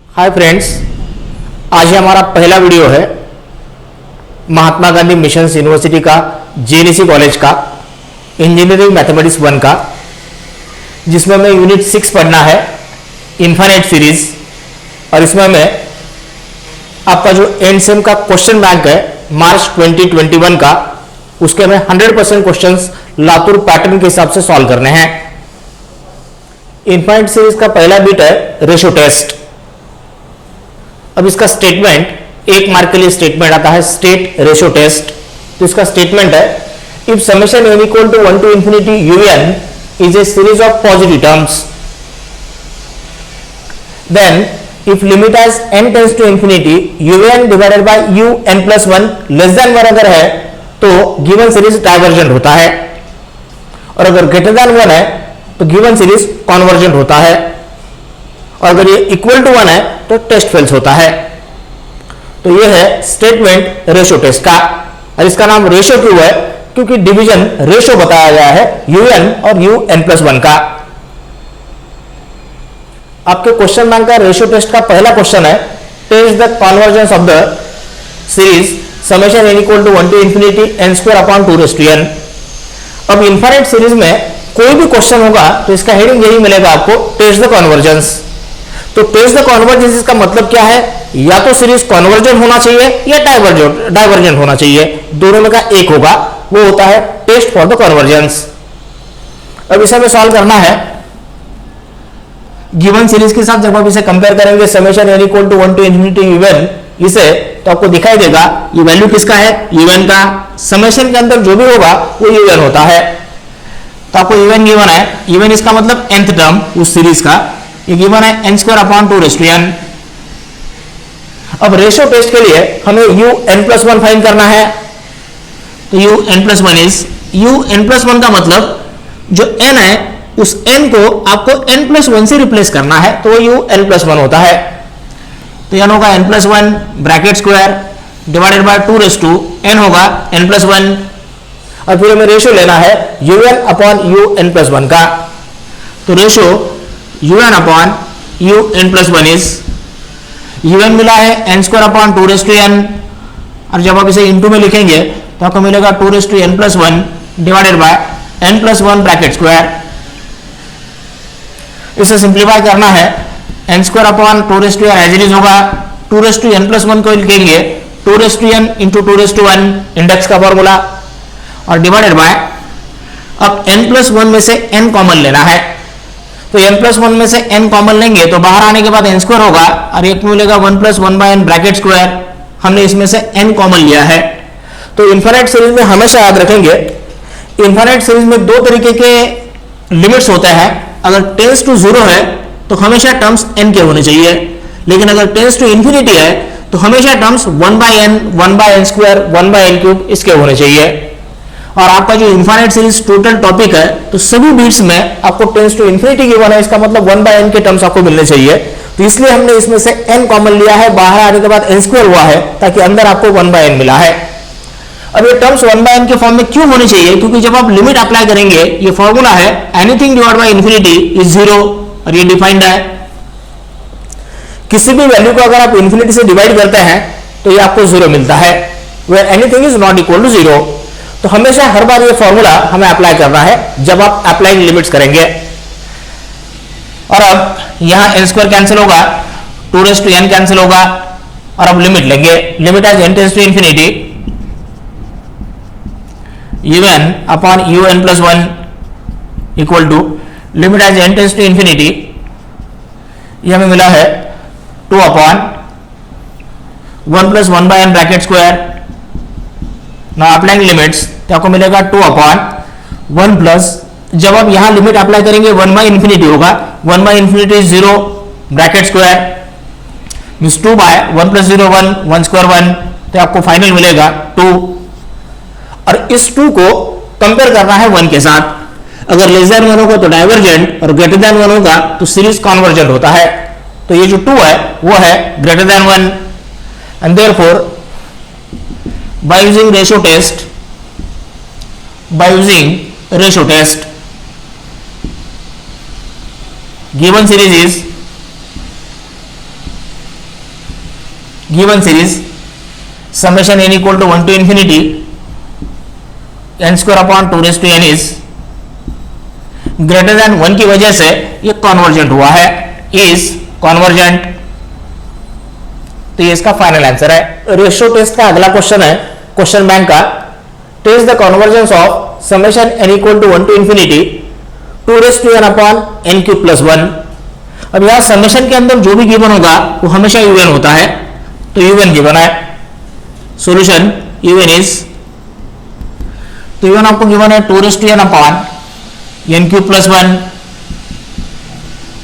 Hi friends, आज ये हमारा पहला वीडियो है महात्मा गांधी मिशन यूनिवर्सिटी का जेएनसी कॉलेज का इंजीनियरिंग मैथमेटिक्स 1 का, जिसमें हमें यूनिट 6 पढ़ना है इनफाइनाइट सीरीज। और इसमें हमें आपका जो एंड सेम का क्वेश्चन बैंक है मार्च 2021 का, उसके हमें 100% क्वेश्चंस लातूर पैटर्न के हिसाब से सॉल्व करने हैं। इनफाइनाइट सीरीज का पहला बिट है रेशो टेस्ट। अब इसका स्टेटमेंट 1 मार्क के लिए स्टेटमेंट आता है स्टेट रेशो टेस्ट। तो इसका स्टेटमेंट है if summation n equal to 1 to infinity un is a series of positive terms, then if limit as n tends to infinity un divided by un plus 1 less than 1 अगर है तो given series divergent होता है, और अगर greater than 1 है तो given series convergent होता है, और अगर ये इक्वल टू 1 है तो टेस्ट फेल्स होता है। तो ये है स्टेटमेंट रेशो टेस्ट का। और इसका नाम रेशो क्यों है? क्योंकि डिवीजन रेशो बताया गया है un और un प्लस 1 का। आपके क्वेश्चन बैंक का रेशो टेस्ट का पहला क्वेश्चन है test the convergence of the series summation n equal to 1 to infinity n square upon 2 raise to n। अब इनफाइनाइट सीरीज में कोई भी क्वेश्चन होगा तो इसका हेडिंग यही मिलेगा आपको, टेस्ट द कन्वर्जेंस। तो टेस्ट द कन्वर्जेंस इसका मतलब क्या है? या तो सीरीज कन्वर्जेंट होना चाहिए या डाइवर्जेंट होना चाहिए, दोनों में का एक होगा, वो होता है टेस्ट फॉर द कन्वर्जेंस। अब इसे हमें सॉल्व करना है गिवन सीरीज के साथ। जब आप इसे कंपेयर करेंगे summation n equal to 1 to infinity un इसे, तो आपको दिखाई देगा ये वैल्यू किसका है? un का। समेशन के अंदर जो भी होगा वो un होता है। तो आपको un गिवन है, un इसका मतलब nth टर्म उस सीरीज का, ये गिवन है n square upon 2 raise to n। अब रेशो टेस्ट के लिए हमें un प्लस 1 फाइंड करना है। तो un plus 1 is un plus 1 का मतलब जो n है उस n को आपको n प्लस 1 से रिप्लेस करना है, तो वो un प्लस 1 होता है। तो n होगा n plus 1 bracket square divided by 2 raise to n होगा n प्लस 1। और फिर हमें रेशो लेना है un अपॉन un प्लस 1 का। तो ratio un upon un plus 1 is un मिला है n square upon 2 raise to n, और जब आप इसे इनटू में लिखेंगे तो आपको मिलेगा 2 raise to n plus 1 divided by n plus 1 bracket square. इसे सिंप्लीफाई करना है n square upon 2 raise to n as it is होगा, 2 रेज़ टू n प्लस 1 को लिखेंगे 2 raise to n into 2 raise to 1 index का formula, और divided by अब n plus 1 में से n कॉमन लेना है। तो n प्लस 1 में से n कॉमन लेंगे तो बाहर आने के बाद n स्क्वायर होगा, और एक मिलेगा 1 plus 1 by n bracket square. हमने इसमें से n कॉमन लिया है। तो इनफाइनाइट सीरीज में हमेशा याद रखेंगे इनफाइनाइट सीरीज में दो तरीके के लिमिट्स होते हैं। अगर टेंस टू 0 है तो हमेशा टर्म्स n के होने चाहिए, लेकिन अगर टेंस टू इंफिनिटी है तो हमेशा terms 1 by n, 1 by n square, 1 by n cube इसके होने चाहिए। और आपका जो इनफाइनाइट सीरीज टोटल टॉपिक है तो सभी बीट्स में आपको टेंस टू इंफिनिटी गिवन है, इसका मतलब 1 बाय n के टर्म्स आपको मिलने चाहिए। तो इसलिए हमने इसमें से n कॉमन लिया है, बाहर आने के बाद n स्क्वायर हुआ है, ताकि अंदर आपको 1 बाय n मिला है। अब ये टर्म्स 1 बाय n के फॉर्म में क्यों होने चाहिए? क्योंकि जब आप लिमिट अप्लाई करेंगे, ये फॉर्मूला है anything divide by infinity is 0, और ये डिफाइंड है। किसी भी वैल्यू को अगर आप इंफिनिटी से डिवाइड करते हैं तो ये आपको 0 मिलता है, where anything is not equal to 0। तो हमेशा हर बार ये फॉर्मूला हमें अप्लाई करना है जब आप अप्लाइंग लिमिट्स करेंगे। और अब यहां n स्क्वायर कैंसिल होगा, 2 रेज़ टू n कैंसिल होगा, और अब लिमिट लेंगे। Limit as n tends to infinity un upon un plus 1 equal to limit as n tends to infinity, ये हमें मिला है 2 upon 1 plus 1 by n bracket square. Now applying limits तो आपको मिलेगा 2 अपॉन 1 प्लस, जब आप यहां लिमिट अप्लाई करेंगे 1 बाय इंफिनिटी होगा, 1 by infinity 0 bracket square means 2 by 1 plus 0 1, 1 square 1, तो आपको फाइनल मिलेगा 2। और इस 2 को कंपेयर करना है 1 के साथ। अगर लेस देन 1 होगा तो डाइवर्जेंट, और ग्रेटर देन 1 होगा तो सीरीज कॉन्वर्जेंट होता है। तो ये जो 2 है वो है greater than 1, and therefore by using ratio test given series is given series summation n equal to 1 to infinity n square upon 2 raise to n is greater than 1 की वजह से ये कॉन्वर्जेंट हुआ है, इज कॉन्वर्जेंट। तो ये इसका final answer है। रेशियो टेस्ट का अगला क्वेश्चन है क्वेश्चन बैंक का, test the convergence of summation n equal to 1 to infinity 2 raise to n upon n cube plus 1। अब यहां समेशन के अंदर जो भी गिवन होगा वो हमेशा un होता है, तो un गिवन है। सॉल्यूशन un इज, तो un आपको गिवन है 2 raise to n upon n cube plus 1।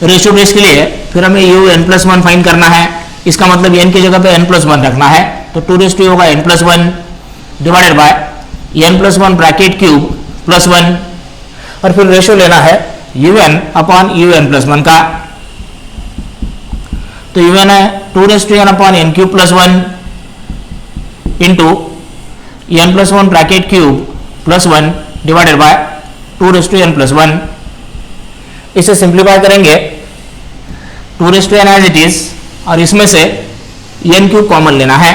Ratio test के लिए फिर हमें n प्लस 1 फाइंड करना है, इसका मतलब n की जगह पे n प्लस 1 रखना है, तो 2 रेज़ टू होगा n plus 1 divided by n plus 1 bracket cube plus 1, और फिर रेशियो लेना है un अपॉन un प्लस 1 का, तो un है 2 raise to n upon n cube plus 1 into n plus 1 bracket cube plus 1 divided by 2 raise to n plus 1। इसे simplify करेंगे 2 raise to n as it is, और इसमें से n cube common लेना है,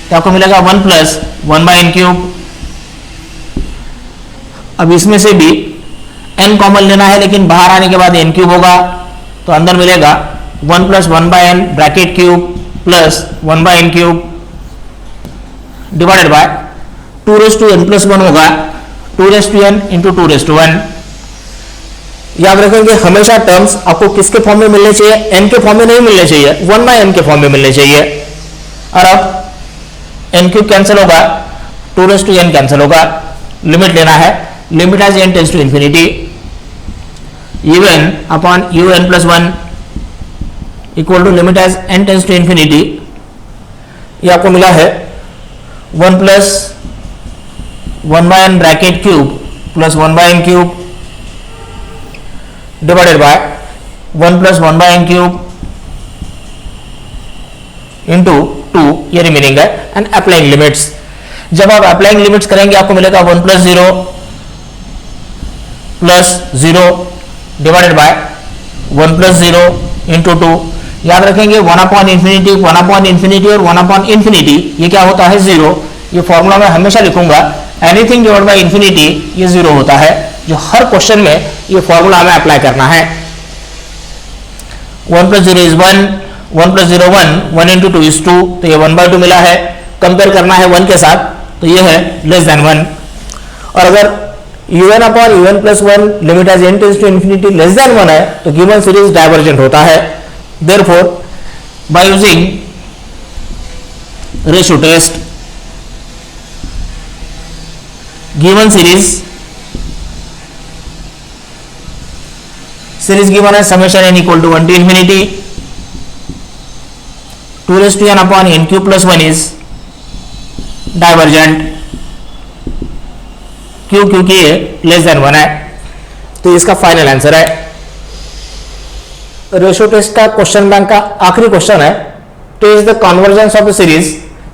तो आपको मिलेगा 1 प्लस 1 बाय n क्यूब। अब इसमें से भी n कॉमन लेना है, लेकिन बाहर आने के बाद n क्यूब होगा, तो अंदर मिलेगा 1 plus 1 by n bracket cube plus 1 by n cube divided by 2 raise to n plus 1 होगा 2 raise to n into 2 raise to 1। याद रखेंगे हमेशा टर्म्स आपको किसके फॉर्म में मिलने चाहिए, n के फॉर्म में नहीं मिलने चाहिए, 1 बाय n के फॉर्म में मिलने चाहिए। और अब n क्यूब कैंसिल होगा, 2 रेज़ टू n कैंसिल होगा, लिमिट लेना है, limit as n tends to infinity un upon un plus 1 equal to limit as n tends to infinity, ये आपको मिला है 1 plus 1 by n bracket cube plus 1 by n cube divided by 1 plus 1 by n cube into 2, ये remaining है, and applying limits. जब आप applying limits करेंगे आपको मिलेगा 1 plus 0 divided by 1 plus 0 into 2। याद रखेंगे 1 अपॉन इंफिनिटी और 1 अपॉन इंफिनिटी ये क्या होता है, 0। ये फॉर्मूला मैं हमेशा लिखूंगा, एनीथिंग डिवाइड बाय इंफिनिटी ये 0 होता है, जो हर क्वेश्चन में ये फॉर्मूला हमें अप्लाई करना है। 1 plus 0 is 1, 1 plus 0 1 into 2 is 2, तो ये 1/2 मिला है। कंपेयर करना है 1 के साथ, तो ये है लेस देन 1। और अगर un upon un plus 1 limit as n tends to infinity less than 1 है, तो गिवन सीरीज डाइवर्जेंट होता है। Therefore by using ratio test given series given है summation n equal to 1 to infinity 2 raise to n upon n cube plus 1 is divergent, क्यों, क्योंकि ये less than 1 है। तो इसका फाइनल आंसर है। रेशियो टेस्ट का क्वेश्चन बैंक का आखिरी क्वेश्चन है, test the convergence of the series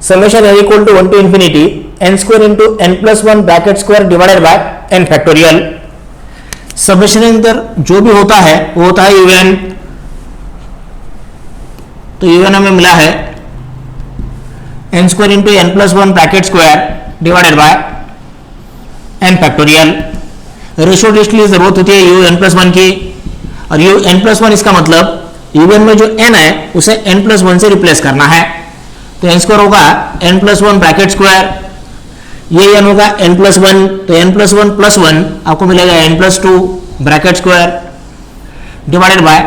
summation n equal to 1 to infinity n square into n plus 1 bracket square divided by n factorial. Summation के अंदर जो भी होता है वो होता है un, तो un हमें मिला है n square into n plus 1 bracket square divided by n factorial. Ratio test के लिए जरूरत होती है un प्लस 1 की, और un प्लस 1 इसका मतलब un में जो n है उसे n प्लस 1 से रिप्लेस करना है, तो n स्क्वायर होगा n प्लस 1 ब्रैकेट स्क्वायर, ये n होगा n प्लस 1, तो n प्लस 1 प्लस 1 आपको मिलेगा n plus 2 bracket square divided by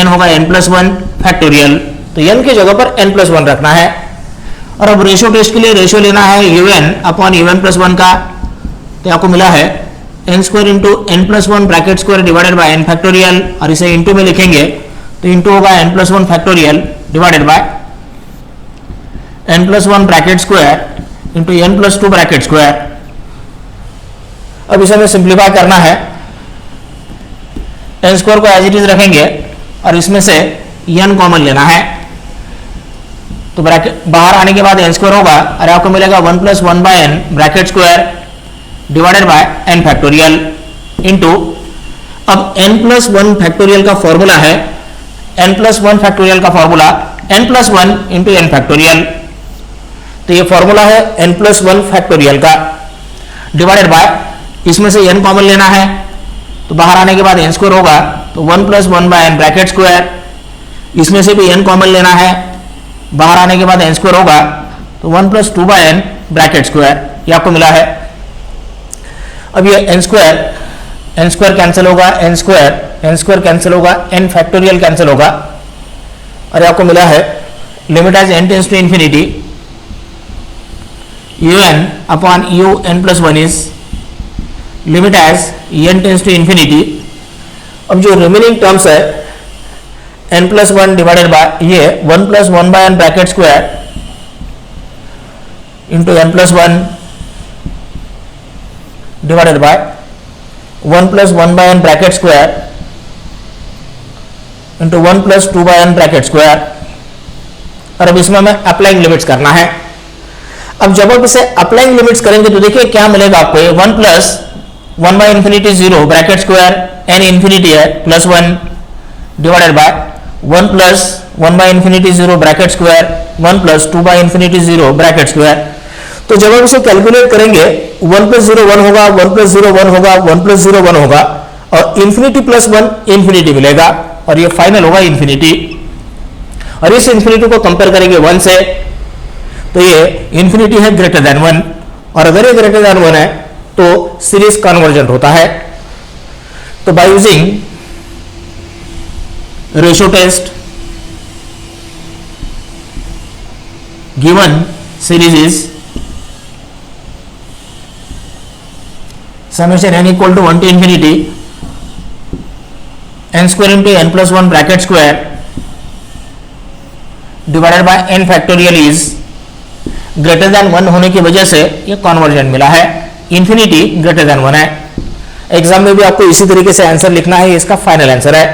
n होगा n प्लस 1 फैक्टोरियल, तो n की जगह पर n प्लस 1 रखना है। और अब रेशियो टेस्ट के लिए रेशियो लेना है un अपॉन un प्लस 1 का, तो आपको मिला है n square into n plus 1 bracket square divided by n factorial, और इसे इंटू में लिखेंगे तो इंटू होगा n plus 1 factorial divided by n plus 1 bracket square into n plus 2 bracket square. अब इसे हमें सिंप्लीफाई करना है, n स्क्वायर को एज इट इज रखेंगे और इसमें से n कॉमन लेना है, तो ब्रैकेट बाहर आने के बाद n स्क्वायर होगा, और आपको मिलेगा 1 plus 1 by n bracket square divided by n factorial into, अब n प्लस 1 फैक्टोरियल का फॉर्मूला है, n प्लस 1 फैक्टोरियल का formula n+1 into n factorial. तो ये फॉर्मूला है n+1 फैक्टोरियल का, डिवाइडेड बाय, इसमें से n कॉमन लेना है तो बाहर आने के बाद n स्क्वायर होगा, तो 1+1 बाय n ब्रैकेट स्क्वायर, इसमें से भी n कॉमन लेना है, बाहर आने के बाद n स्क्वायर होगा, तो 1+2 बाय n ब्रैकेट स्क्वायर, ये आपको मिला है। अब ये n स्क्वायर कैंसिल होगा, n स्क्वायर कैंसिल होगा, n फैक्टोरियल कैंसिल होगा, और ये आपको मिला है limit as n tends to infinity un upon u n+1 is limit as n tends to infinity. अब जो रिमेनिंग टर्म्स है n+1 डिवाइडेड बाय ये 1+1 by n bracket square into n+1 divided by 1+1 by n bracket square into 1+2 by n bracket square. और अब इसमें हमें applying limits करना है। अब जब आप इसे अप्लाइंग लिमिट्स करेंगे तो देखिए क्या मिलेगा आपको, ये 1+1 by infinity 0 bracket square n infinity है +1 divided by 1+1 by infinity 0 bracket square 1+2 by infinity 0 bracket square. तो जब हम इसे कैलकुलेट करेंगे 1+0 1 होगा, 1+0 1 होगा, 1+0 1 होगा, और इंफिनिटी +1 इंफिनिटी मिलेगा, और ये फाइनल होगा इंफिनिटी। और इस इंफिनिटी को कंपेयर करेंगे 1 से, तो ये इंफिनिटी है ग्रेटर देन 1, और अगर ये ग्रेटर देन 1 है तो सीरीज कन्वर्जेंट होता है। तो by using ratio test given series is summation n equal to 1 to infinity n square into n+1 bracket square divided by n factorial is greater than 1 होने की वजह से ये कन्वर्जेंट मिला है, इंफिनिटी ग्रेटर देन 1 है। एग्जाम में भी आपको इसी तरीके से आंसर लिखना है, इसका फाइनल आंसर है।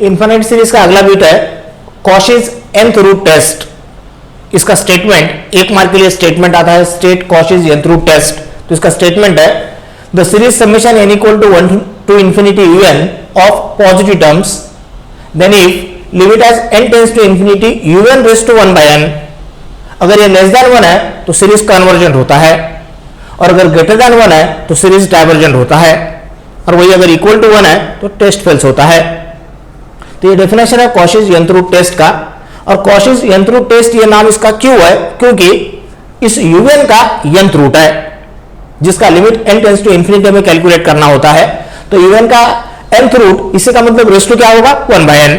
इनफाइनाइट सीरीज का अगला बिट है कॉशीज nth रूट टेस्ट। इसका स्टेटमेंट 1 मार्क के लिए स्टेटमेंट आता है, state Cauchy's nth root test. तो इसका स्टेटमेंट है the series summation n equal to 1 to infinity un of positive terms, then if limit as n tends to infinity un raise to 1 by n, अगर ये less than 1 है तो series convergent होता है, और अगर ग्रेटर देन 1 है तो सीरीज डाइवर्जेंट होता है, और वही अगर इक्वल टू 1 है तो टेस्ट फेल्स होता है। तो ये डेफिनेशन है कॉशीज nth रूट टेस्ट का। और कॉशीज nth रूट टेस्ट ये नाम इसका क्यों है, क्योंकि इस un का nth रूट है जिसका limit n tends to infinity में कैलकुलेट करना होता है। तो un का nth रूट, इसी का मतलब रेज़ टू क्या होगा 1 by n।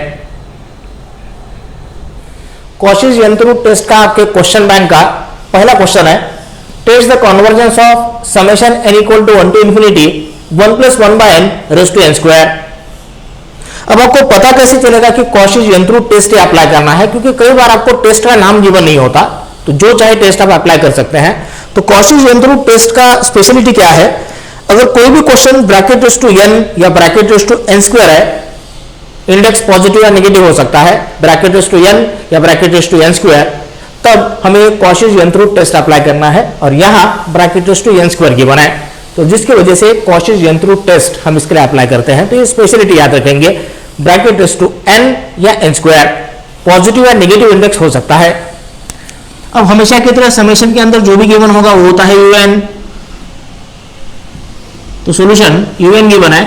Cauchy's nth root test का आपके क्वेश्चन बैंक का पहला क्वेश्चन है test the convergence of summation n equal to 1 to infinity 1+1 by n raise to n square. अब आपको पता कैसे चलेगा कि Cauchy's nth root test apply करना है, क्योंकि कई बार आपको टेस्ट का नाम गिवन नहीं होता, तो जो चाहे टेस्ट आप अप्लाई कर सकते हैं। तो कॉशीज nth रूट टेस्ट का स्पेशलिटी क्या है, अगर कोई भी question bracket raise to n या bracket raise to n square है, इंडेक्स पॉजिटिव या नेगेटिव हो सकता है, ब्रैकेट रेज़ टू n या bracket raise to n square, तब हमें Cauchy's nth root test apply करना है, और यहां bracket raise to n square given है, तो जिसकी वजह से कॉशीज nth रूट टेस्ट हम इसके लिए अप्लाई करते हैं। तो ये स्पेशलिटी याद रखेंगे, ब्रैकेट रेज़ टू n या n स्क्वायर, पॉजिटिव या नेगेटिव इंडेक्स हो सकता है। अब हमेशा की तरह समेशन के अंदर जो भी गिवन होगा वो होता है un। तो सॉल्यूशन un गिवन है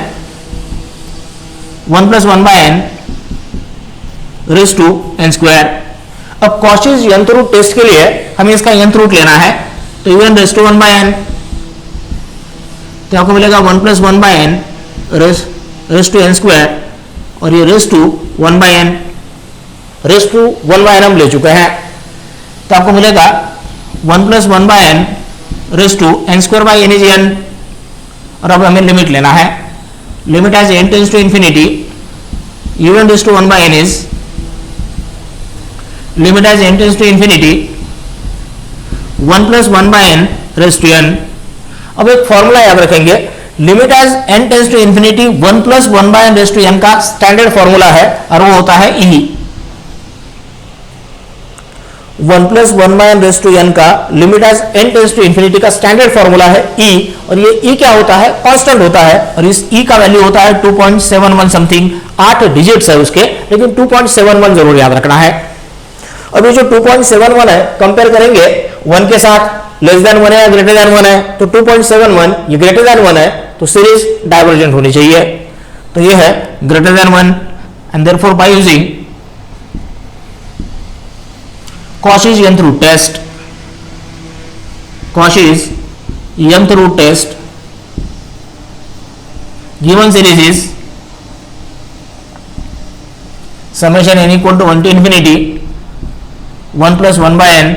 1+1 by n raise to n square. अब कॉशीज nth रूट टेस्ट के लिए हमें इसका nth रूट लेना है, तो un raise to 1 by n, तो आपको मिलेगा 1+1 by n raise to n square, और ये raise to 1 by n, raise to 1 by n हम ले चुके हैं, तो आपको मिलेगा 1+1 by n raise to n square by n is n। और अब हमें लिमिट लेना है, limit as n tends to infinity un raise to 1 by n is limit as n tends to infinity 1+1 by n raise to n। अब एक formula याद रखेंगे, limit as n tends to infinity 1+1 by n raise to n का standard formula है, और वो होता है e। 1 plus 1/n raise to n का limit as n tends to infinity का स्टैंडर्ड फॉर्मूला है e, और ये e क्या होता है, कांस्टेंट होता है, और इस e का वैल्यू होता है 2.71 समथिंग, 8 डिजिट्स है उसके, लेकिन 2.71 जरूर याद रखना है। अब ये जो 2.71 है कंपेयर करेंगे 1 के साथ, लेस देन 1 है या ग्रेटर देन 1 है, तो 2.71 ये ग्रेटर देन 1 है, तो सीरीज डाइवर्जेंट होनी चाहिए, तो ये है greater than 1, and therefore by using Cauchy's nth root test, Cauchy's nth root test, given series is summation n equal to 1 to infinity 1 plus 1 by n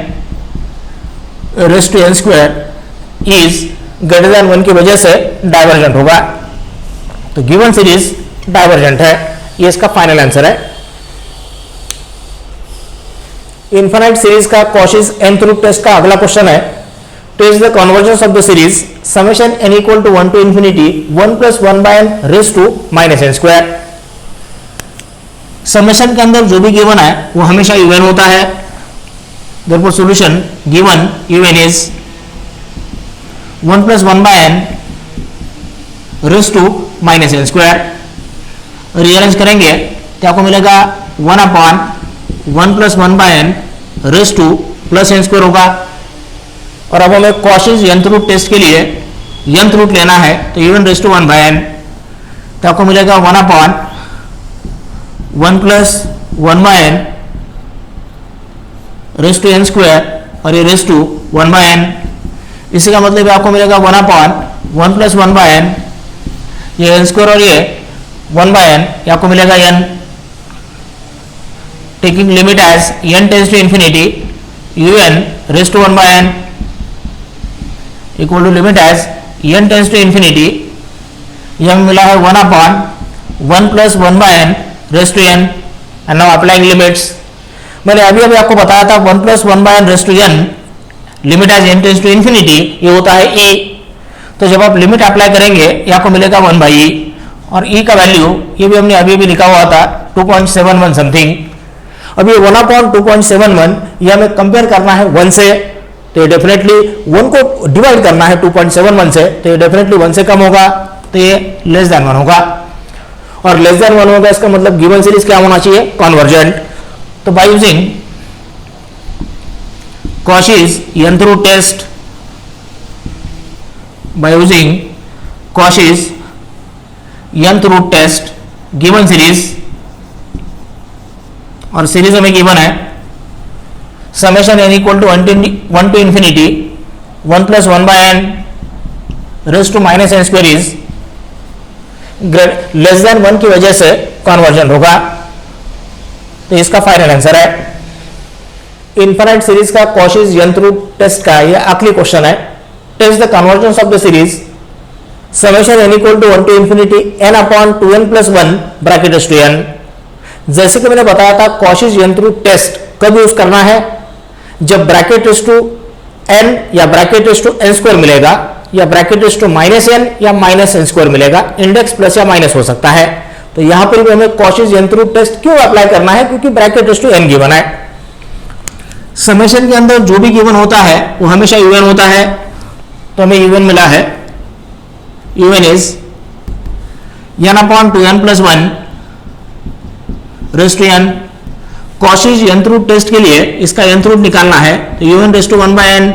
raised to n square is greater than 1 की वजह से divergent होगा, तो given series divergent है, ये इसका final answer है। Infinite series का Cauchy's nth root टेस्ट का अगला क्वेश्चन है, test the convergence of the series summation n equal to 1 to infinity 1 plus 1 by n raise to minus n square. Summation के अंदर जो भी गिवन है वो हमेशा इवन होता है, therefore solution given u n is 1 plus 1 by n raise to minus n square. Rearrange करेंगे तो आपको मिलेगा 1 upon 1 plus 1 by n raise to plus n square होगा। और अब हमें Cauchy's nth रूट टेस्ट के लिए nth रूट लेना है, तो u n raise to 1 by n, तो आपको मिलेगा 1 upon 1 plus 1 by n raise to n square, और ये रेज टू 1 बाय n, इसी का मतलब आपको मिलेगा 1 अपॉन 1 प्लस 1 बाय n, ये n स्क्वायर और ये 1 बाय n, ये आपको मिलेगा n। taking limit as n tends to infinity un raised to 1 by n equal to limit as n tends to infinity, यह मिला है 1 upon 1 plus 1 by n raised to n, and now applying limits। मैंने अभी आपको बताया था 1 plus 1 by n raised to n limit as n tends to infinity ये होता है e, तो जब आप लिमिट अप्लाई करेंगे ये आपको मिलेगा 1 by e, और e का वैल्यू ये भी हमने अभी लिखा हुआ था 2.71 समथिंग। अब ये 1 अपॉन 2.71 ये हमें कंपेयर करना है 1 से, तो ये डेफिनेटली 1 को डिवाइड करना है 2.71 से, तो ये डेफिनेटली 1 से कम होगा, तो ये लेस देन 1 होगा, और लेस देन 1 होगा इसका मतलब गिवन सीरीज क्या होना चाहिए, कन्वर्जेंट। तो by using Cauchy's nth root test, by using Cauchy's nth root test given series, और सीरीज हमें गिवन है summation n equal to 1 to infinity 1 plus 1 by n raise to minus n square is less than 1 की वजह से convergent होगा, तो इसका final answer है। इनफाइनाइट सीरीज का Cauchy's nth रूट टेस्ट का ये आखिरी क्वेश्चन है, test the convergence of the series summation n equal to 1 to infinity n upon 2n plus 1 bracket raise to n। जैसे कि मैंने बताया था Cauchy's nth रूट टेस्ट कब यूज करना है, जब ब्रैकेट एस टू n या bracket raise to n square मिलेगा, या bracket raise to minus n या माइनस n स्क्वायर मिलेगा, इंडेक्स प्लस या माइनस हो सकता है। तो यहां पर भी हमें Cauchy's nth रूट टेस्ट क्यों अप्लाई करना है, क्योंकि bracket raise to n given है। समेशन के अंदर जो भी गिवन होता है वो हमेशा इवन होता है, तो हमें इवन मिला है, u n is n upon 2n plus 1 raise to n। Cauchy's nth root test के लिए इसका nth रूट निकालना है, तो un raise to 1 by n,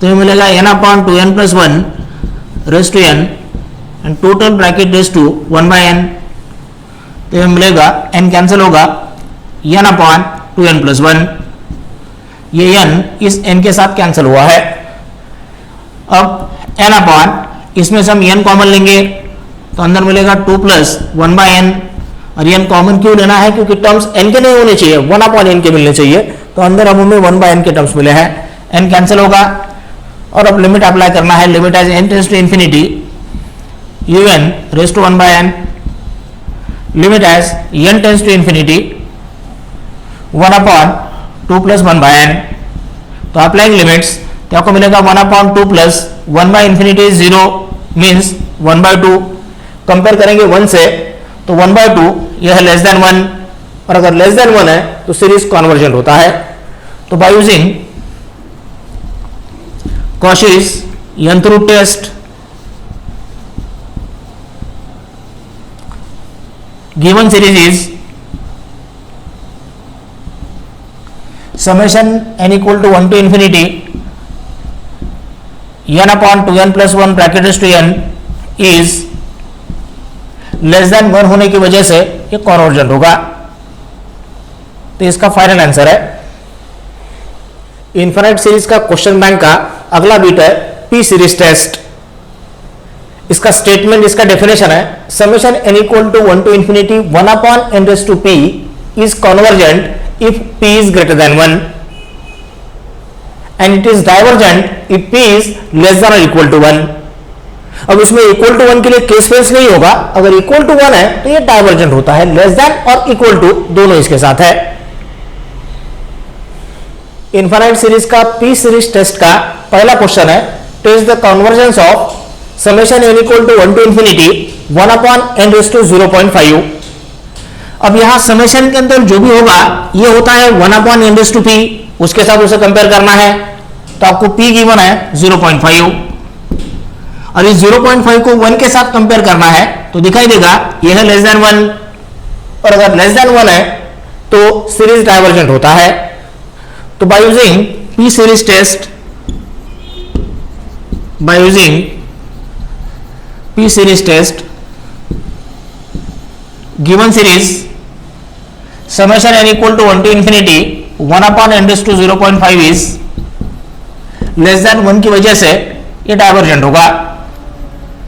तो ये मिलेगा n upon 2n plus 1 raise to n, and total bracket raise to 1 by n, तो ये मिलेगा n कैंसिल होगा n अपॉन 2n प्लस 1, ये n इस n के साथ कैंसिल हुआ है। अब n अपॉन इसमें से हम n कॉमन लेंगे, तो अंदर मिलेगा 2 प्लस 1 बाय n, और n कॉमन क्यों लेना है, क्योंकि टर्म्स n के नहीं होने चाहिए, 1 अपॉन n के मिलने चाहिए, तो अंदर अब हमें 1 बाय n के टर्म्स मिले हैं, n कैंसिल होगा, और अब लिमिट अप्लाई करना है, limit as n tends to infinity un raise to 1 by n, limit as n tends to infinity 1 upon 2 plus 1 by n। तो अप्लाइंग लिमिट्स, तो आपको मिलेगा 1 upon 2 plus 1 by infinity 0 means 1 by 2, compare करेंगे 1 से, तो 1 by 2 यह है less than 1, और अगर लेस देन 1 है तो सीरीज कन्वर्जेंट होता है। तो by using Cauchy's nth root test, given series is summation n equal to 1 to infinity n upon 2n plus 1 bracket raised to n is less than 1 होने की वजह से ये कॉन्वर्जेंट होगा। तो इसका फाइनल आंसर है। इनफाइनाइट सीरीज का क्वेश्चन बैंक का अगला बीट है पी सीरीज टेस्ट। इसका स्टेटमेंट, इसका डेफिनेशन है summation n equal to 1 to infinity 1 upon n raise to p is convergent if p is greater than 1 and it is divergent if p is less than और equal to 1। अब इसमें equal to 1 के लिए case face नहीं होगा। अगर equal to 1 है तो ये डाइवर्जेंट होता है, लेस देन और इक्वल टू दोनों इसके साथ है। इनफाइनाइट सीरीज का पी सीरीज टेस्ट का पहला क्वेश्चन है test the convergence of summation n equal to 1 to infinity 1 upon n raise to 0.5। अब यहां समेशन के अंदर जो भी होगा ये होता है 1 upon n raise to p, उसके साथ उसे कंपेयर करना है। तो आपको p गिवन है 0.5 और इस 0.5 को 1 के साथ कंपेयर करना है तो दिखाई देगा यह है लेस देन 1 और अगर लेस देन 1 है तो सीरीज डाइवर्जेंट होता है। तो by using p series test, by using p series test given series summation n equal to 1 to infinity 1 upon n raise to 0.5 is less than 1 की वजह से ये डाइवर्जेंट होगा।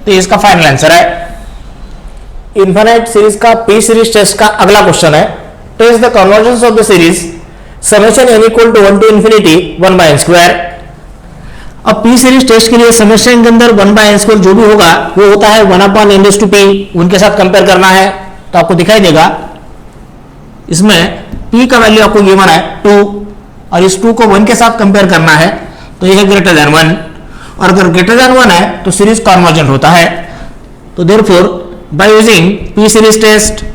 तो इसका फाइनल आंसर है। इनफाइनाइट सीरीज का पी सीरीज टेस्ट का अगला क्वेश्चन है test the convergence of the series summation n equal to 1 to infinity 1 by n square. अब पी सीरीज टेस्ट के लिए समेशन के अंदर 1 बाय n स्क्वायर जो भी होगा वो होता है 1 upon n raise to p, उनके साथ कंपेयर करना है। तो आपको दिखाई देगा इसमें p का वैल्यू आपको गिवन है 2 और इस 2 को 1 के साथ कंपेयर करना है तो यह है ग्रेटर देन 1 और अगर ग्रेटर देन 1 है तो सीरीज कन्वर्जेंट होता है। तो therefore by using p series test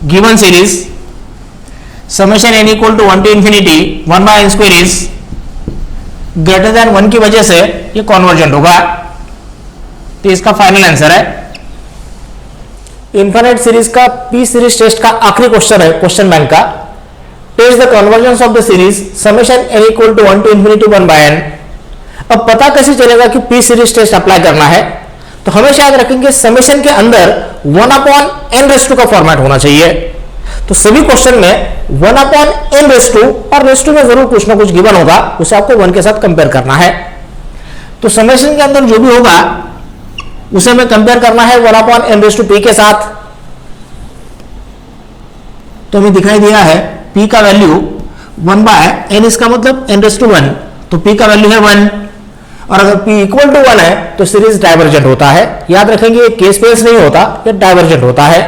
given series summation n equal to 1 to infinity 1 by n square is greater than 1 की वजह से ये कन्वर्जेंट होगा। तो इसका फाइनल आंसर है। इनफाइनाइट सीरीज का पी सीरीज टेस्ट का आखिरी क्वेश्चन है क्वेश्चन बैंक का test the convergence of the series summation n equal to 1 to infinity 1 by n। अब पता कैसे चलेगा कि पी सीरीज टेस्ट अप्लाई करना है? तो हमेशा याद रखेंगे समेशन के अंदर 1 अपॉन n रेज़ टू का फॉर्मेट होना चाहिए। तो सभी क्वेश्चन में 1 अपॉन n रेज़ टू और रेज़ टू में जरूर कुछ ना कुछ गिवन होगा, उसे आपको 1 के साथ कंपेयर करना है। तो समेशन के अंदर जो भी होगा उसे हमें कंपेयर करना है 1 upon n raise to p के साथ। तो हमें दिखाई दिया है p का वैल्यू 1 बाय n, इसका मतलब n रेज़ टू 1, तो p का वैल्यू है 1 और अगर p इक्वल टू 1 है तो सीरीज डाइवर्जेंट होता है। याद रखेंगे ये केस पेस नहीं होता, ये डाइवर्जेंट होता है।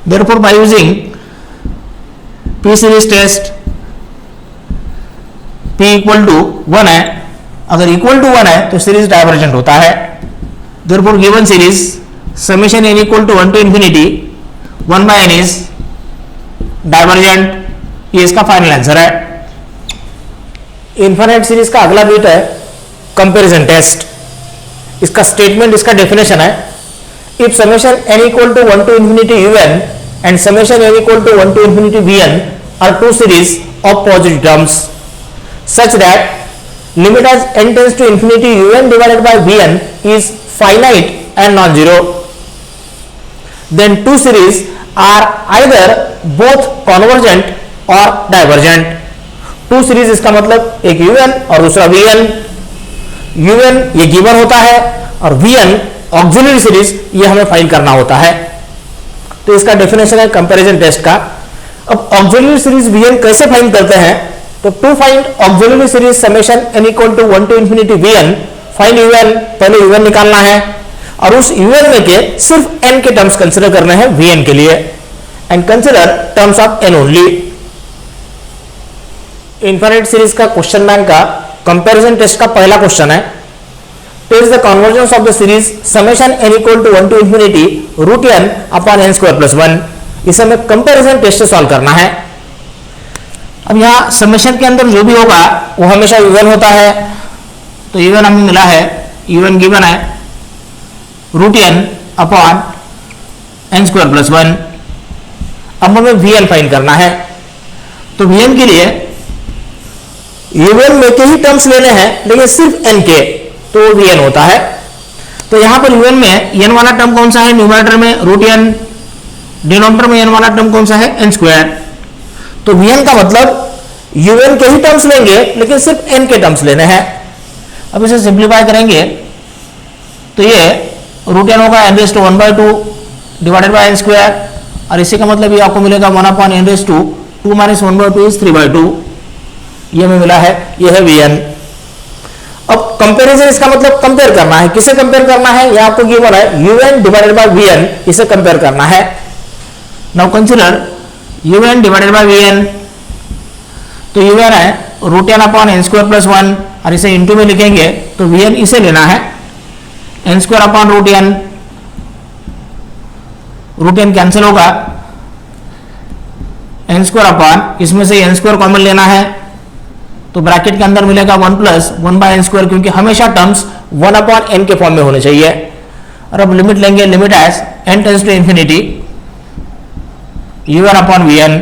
Therefore by using p series test p equal to 1 है, अगर इक्वल टू 1 है तो सीरीज डाइवर्जेंट होता है। Therefore given series summation n equal to 1 to infinity 1 by n is divergent. ये इसका फाइनल आंसर है। इनफाइनाइट सीरीज का अगला बीट है कंपैरिजन टेस्ट। इसका स्टेटमेंट, इसका डेफिनेशन है if summation n equal to 1 to infinity un and summation n equal to 1 to infinity vn are two series of positive terms such that limit as n tends to infinity un divided by vn is finite and non zero, then two series are either both convergent और divergent. Two series इसका मतलब एक un और दूसरा vn। un ये given होता है और vn ऑक्सिलरी सीरीज ये हमें फाइंड करना होता है। तो इसका डेफिनेशन है कंपैरिजन टेस्ट का। अब ऑक्सिलरी सीरीज vn कैसे फाइंड करते हैं? तो to find auxiliary series summation n equal to 1 to infinity vn find un, पहले un निकालना है और उस un में के सिर्फ n के टर्म्स कंसिडर करने हैं vn के लिए and consider terms of n only. Infinite series का क्वेश्चन बैंक का कंपैरिजन टेस्ट का पहला क्वेश्चन है test the convergence of the series summation n equal to 1 to infinity root n upon n square plus 1। इसे हमें comparison test से solve करना है। अब यहां समेशन के अंदर जो भी होगा वो हमेशा इवन होता है, तो इवन हमें मिला है, इवन गिवन है √n अपॉन n² + 1। अब हमें vn फाइंड करना है, तो vn के लिए इवन में के ही टर्म्स लेने हैं लेकिन सिर्फ n के, तो vn होता है। तो यहां पर इवन में n वाला टर्म कौन सा है, न्यूमरेटर में √n, डिनोमिनेटर में n वाला टर्म कौन सा है, n²। तो vn का मतलब un के ही टर्म्स लेंगे लेकिन सिर्फ n के टर्म्स लेने हैं। अब इसे सिंप्लीफाई करेंगे तो ये √n होगा n⁻² डिवाइडेड बाय n², और इसी का मतलब ये आपको मिलेगा 1/n⁻², 2 - 1/2 इज 3/2, ये हमें मिला है, ये है vn। अब कंपैरिजन, इसका मतलब कंपेयर करना है, किसे कंपेयर करना है, ये आपको गिवन है un डिवाइडेड बाय vn, इसे कंपेयर करना है। Now consider un divided by vn, तो un है √n अपॉन n² + 1, और इसे इंटू में लिखेंगे तो vn इसे लेना है n² अपॉन √n कैंसिल होगा, n² अपॉन, इसमें से n² कॉमन लेना है, तो ब्रैकेट के अंदर मिलेगा 1 + 1/n², क्योंकि हमेशा टर्म्स 1/n के फॉर्म में होने चाहिए। और अब लिमिट लेंगे, limit as n tends to infinity un upon vn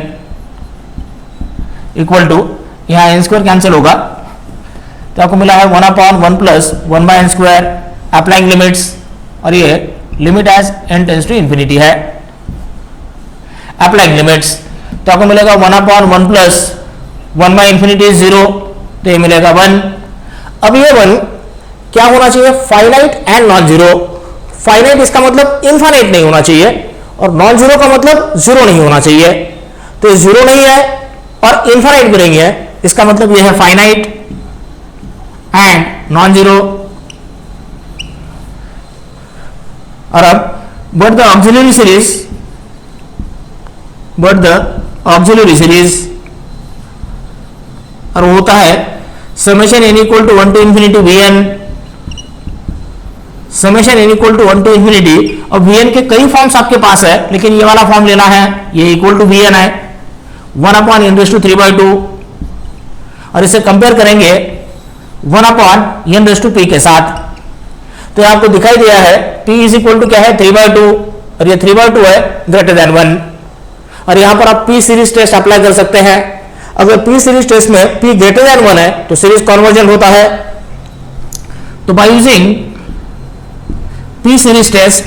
equal to, यहाँ n² कैंसिल होगा, तो आपको मिला है 1/1 + 1/n², अप्लाइंग लिमिट्स, और ये limit as n tends to infinity है। अप्लाइंग लिमिट्स, तो आपको मिलेगा 1/1 + 1/∞ 0, तो ये मिलेगा 1। अब ये 1 क्या होना चाहिए, finite and non zero. Finite इसका मतलब इनफाइनाइट नहीं होना चाहिए, और नॉन जीरो का मतलब जीरो नहीं होना चाहिए। तो ये जीरो नहीं है और इनफाइनाइट भी नहीं है, इसका मतलब ये है फाइनाइट एंड नॉन जीरो। और अब बट द ऑक्सिलरी सीरीज, और वो होता है summation n = 1 to ∞ vn, summation n = 1 to ∞। और vn के कई फॉर्म्स आपके पास है, लेकिन ये वाला फॉर्म लेना है, ये इक्वल टू vn है 1/n⁻3/2, और इसे कंपेयर करेंगे 1/n⁻p के साथ। तो आपको दिखाई दिया है p = क्या है, 3/2, और ये 3/2 है >1। और यहां पर आप p सीरीज टेस्ट अप्लाई कर सकते हैं। अगर p सीरीज टेस्ट में p >1 है तो सीरीज कन्वर्जेंट होता है। तो by using p series test,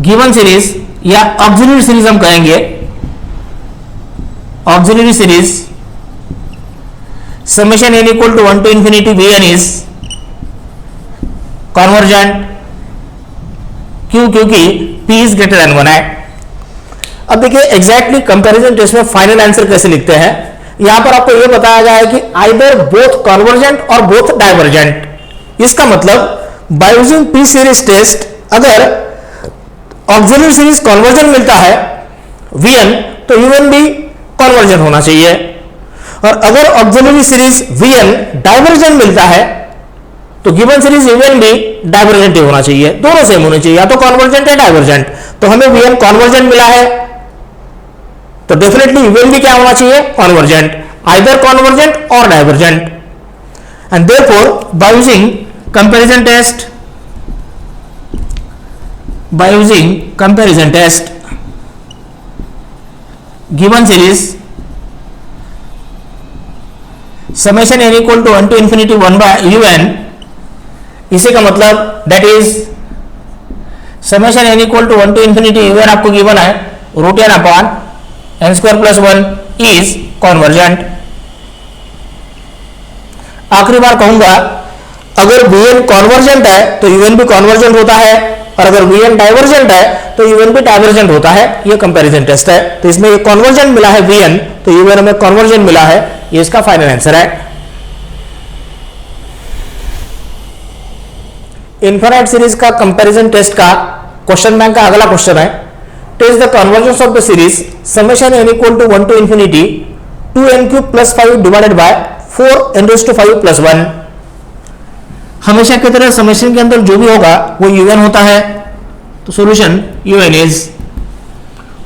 given series या ऑक्सिलरी सीरीज हम कहेंगे, auxiliary series summation n = 1 to ∞ vn is convergent. क्यों, क्योंकि p इज >1 है। अब देखिए एग्जैक्टली कंपैरिजन टेस्ट में फाइनल आंसर कैसे लिखते हैं। यहां पर आपको यह बताया गया है कि आइदर बोथ कन्वर्जेंट और बोथ डाइवर्जेंट। इसका मतलब by using p series test, अगर ऑक्सिलरी सीरीज कन्वर्जेंट मिलता है vn, तो un भी कन्वर्जेंट होना चाहिए। और अगर ऑक्सिलरी सीरीज vn डाइवर्जेंट मिलता है तो गिवन सीरीज un भी डाइवर्जेंट ही होना चाहिए, दोनों सेम होने चाहिए, या तो कन्वर्जेंट या डाइवर्जेंट। तो हमें vn कन्वर्जेंट मिला है, तो डेफिनेटली un भी क्या होना चाहिए, कन्वर्जेंट, आइदर कन्वर्जेंट और divergent. And therefore by using comparison test, given series summation n = 1 to ∞ 1/un, इसी का मतलब that is summation n = 1 to ∞ un आपको गिवन है √n अपॉन n² + 1 इज कन्वर्जेंट। आखिरी बार कहूंगा, अगर vn कन्वर्जेंट है तो un भी कन्वर्जेंट होता है, और अगर vn डाइवर्जेंट है तो un भी डाइवर्जेंट होता है। ये कंपैरिजन टेस्ट है, तो इसमें ये कन्वर्जेंट मिला है vn, तो un हमें कन्वर्जेंट मिला है, ये इसका फाइनल आंसर है। इनफाइनाइट सीरीज का कंपैरिजन टेस्ट का क्वेश्चन बैंक का अगला क्वेश्चन है, test the convergence of the series summation n = 1 to ∞ 2n³ + 5 divided by 4n⁵ + 1। हमेशा की तरह समेशन के अंदर जो भी होगा वो un होता है, तो solution un is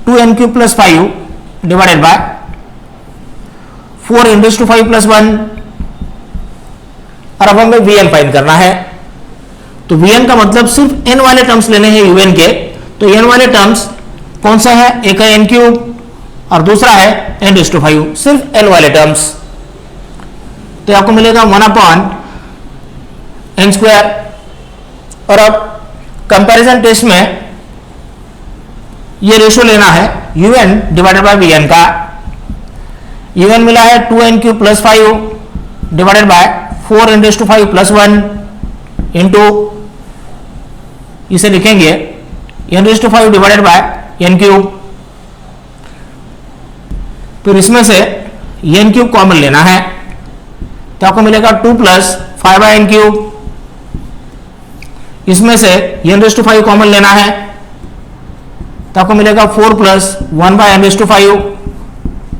2n³ plus 5 divided by 4n⁵ plus 1। और अब हमें vn फाइंड करना है, तो vn का मतलब सिर्फ n वाले टर्म्स लेने हैं un के। तो n वाले टर्म्स कौन सा है, एक है n³ और दूसरा है n⁵, सिर्फ n वाले टर्म्स। तो आपको मिलेगा 1/n²। और अब कंपैरिजन टेस्ट में ये रेशो लेना है un डिवाइडेड बाय vn का। un मिला है 2n³ plus 5 divided by 4n⁵ plus 1 into, इसे लिखेंगे n⁵ डिवाइडेड बाय n³। फिर इसमें से n³ कॉमन लेना है, तो आपको मिलेगा 2 प्लस 5/n³। इसमें से n⁵ कॉमन लेना है, तो आपको मिलेगा 4 प्लस 1/n⁵।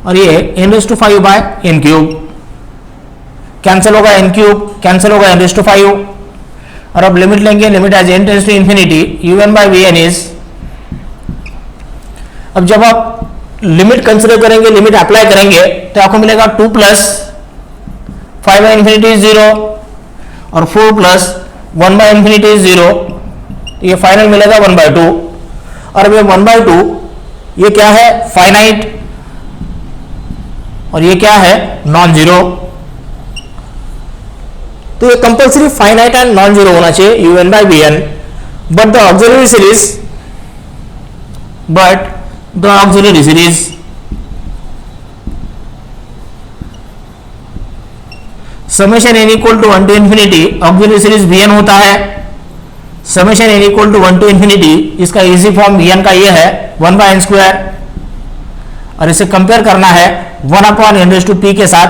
और ये n⁵ बाय n³, कैंसिल होगा n³ कैंसिल होगा n⁵। और अब लिमिट लेंगे, limit as n tends to infinity un by vn is, अब जब आप लिमिट कंसिडर करेंगे, लिमिट अप्लाई करेंगे, तो आपको मिलेगा 2 प्लस 5/∞ 0 और 4 प्लस 1/∞ 0, ये फाइनल मिलेगा 1/2। और अब ये 1/2 ये क्या है, फाइनाइट, और ये क्या है, नॉन जीरो। तो ये compulsory finite and non zero होना चाहिए un by vn, but the auxiliary series summation n equal to 1 to infinity auxiliary series vn होता है। Summation n equal to 1 to infinity, इसका इजी फॉर्म vn का ये है 1/n²। और इसे कंपेयर करना है 1/n⁵p के साथ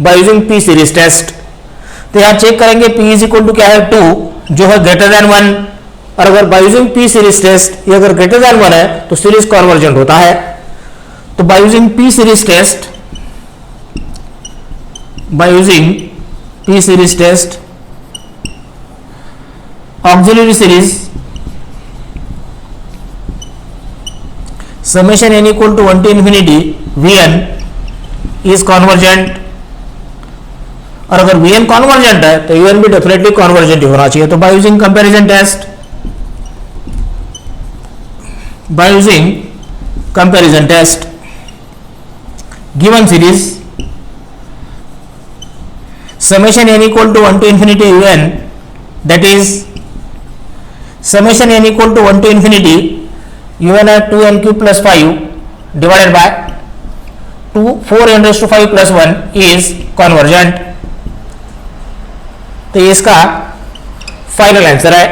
by using p series test. तो यहां चेक करेंगे p इज इक्वल टू क्या है, 2 जो है ग्रेटर देन 1। और अगर by using p series test ये अगर ग्रेटर देन 1 है तो सीरीज कन्वर्जेंट होता है। तो by using p series test, by using p series test auxiliary series summation n equal to 1 to infinity vn is convergent. और अगर vn कॉन्वर्जेंट है तो un भी डेफिनेटली कॉन्वर्जेंट ही होना चाहिए। तो by using comparison test, by using comparison test given series summation n equal to 1 to infinity un, that is summation n equal to 1 to infinity un है 2n³ plus 5 divided by 4n⁵ plus 1 is convergent. तो ये इसका final answer है।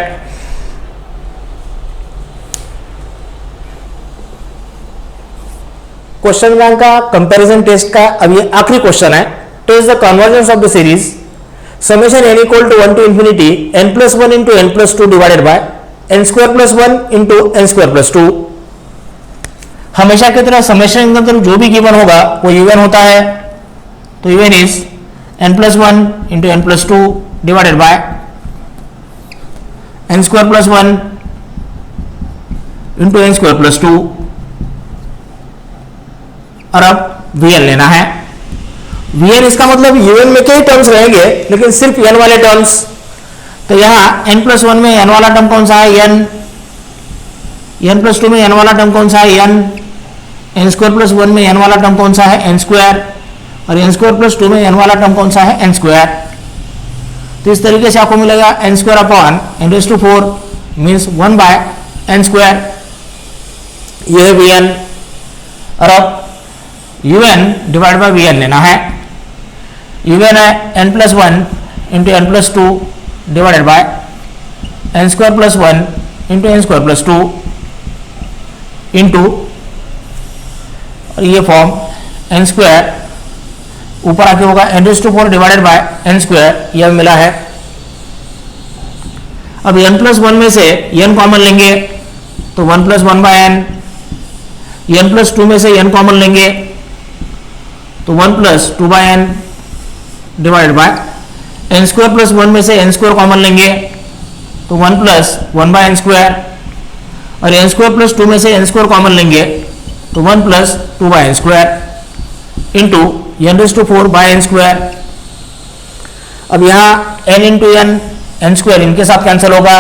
Question bank का comparison test का अब ये आखिरी क्वेश्चन है। Test the convergence of the series summation n equal to 1 to infinity n plus 1 into n plus 2 divided by n² plus 1 into n² plus 2। हमेशा की तरह समेशन के अंदर जो भी गिवन होगा वो un होता है। तो un is n plus 1 into n plus 2 divided by n² plus 1 into n² plus 2। और अब vn लेना है। vn इसका मतलब un में कई टर्म्स रहेंगे लेकिन सिर्फ n वाले टर्म्स। तो यहाँ n प्लस 1 में n वाला टर्म कौन सा है, n प्लस 2 में n वाला टर्म कौन सा है, n² प्लस 1 में n वाला टर्म कौन सा है, n²। और n² प्लस 2 में n वाला टर्म कौन सा है, n²। तो इस तरीके से आपको मिलेगा n² upon n⁴ means 1/n²। यह है vn। और अब un डिवाइड बाय vn लेना है। un है n plus 1 into n plus 2 divided by n² plus 1 into n² plus 2 into, और ये फॉर्म n² ऊपर आके होगा n⁴ डिवाइडेड बाय n², यह मिला है। अब n प्लस 1 में से n कॉमन लेंगे तो 1 प्लस 1/n, n प्लस 2 में से n कॉमन लेंगे तो 1 plus 2/n divided by n square plus 1 में से एन स्क्वायर कॉमन लेंगे तो 1 प्लस 1 बाय एन स्क्वायर, और एन स्क्वायर प्लस 2 में से एन स्क्वायर कॉमन लेंगे तो 1 plus 2 by n square into n raise to 4 by n square. अब यहाँ n इंटू एन स्क्वायर इनके साथ कैंसिल होगा,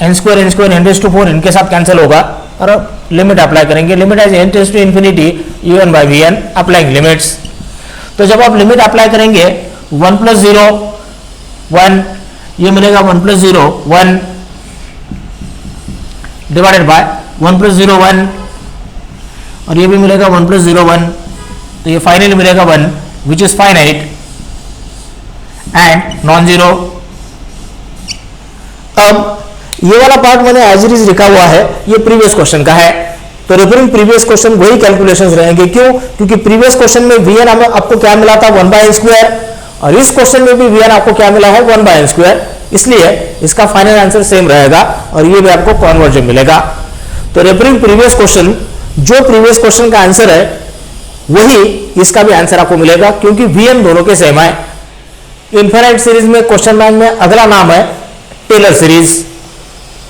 n square n raise to 4 इनके साथ कैंसिल होगा, और लिमिट अप्लाई करेंगे। Limit as n tends to infinity u1 by v n, applying limits. तो जब आप लिमिट अप्लाई करेंगे 1 प्लस 0 1, ये मिलेगा 1 प्लस 0 1 डिवाइडेड बाय 1 प्लस 0 1, और ये भी मिलेगा 1 प्लस 0 1, तो ये फाइनली मिलेगा 1 which is finite and non zero. अब ये वाला पार्ट मैंने एज इट इज लिखा हुआ है, ये प्रीवियस क्वेश्चन का है, तो रेफरिंग प्रीवियस क्वेश्चन वही कैलकुलेशंस रहेंगे। क्यों? क्योंकि प्रीवियस क्वेश्चन में वी एन आपको क्या मिला था 1 बाय एन स्क्वायर, और इस क्वेश्चन में भी वी एन आपको क्या मिला है 1 बाय एन स्क्वायर, इसलिए इसका फाइनल आंसर सेम रहेगा और ये भी आपको कॉन्वर्जन मिलेगा। तो रेफरिंग प्रीवियस क्वेश्चन, जो प्रीवियस क्वेश्चन का आंसर है वही इसका भी आंसर आपको मिलेगा, क्योंकि वी एन दोनों के सेम है। इनफाइनाइट सीरीज में क्वेश्चन बैंक में अगला नाम है टेलर सीरीज,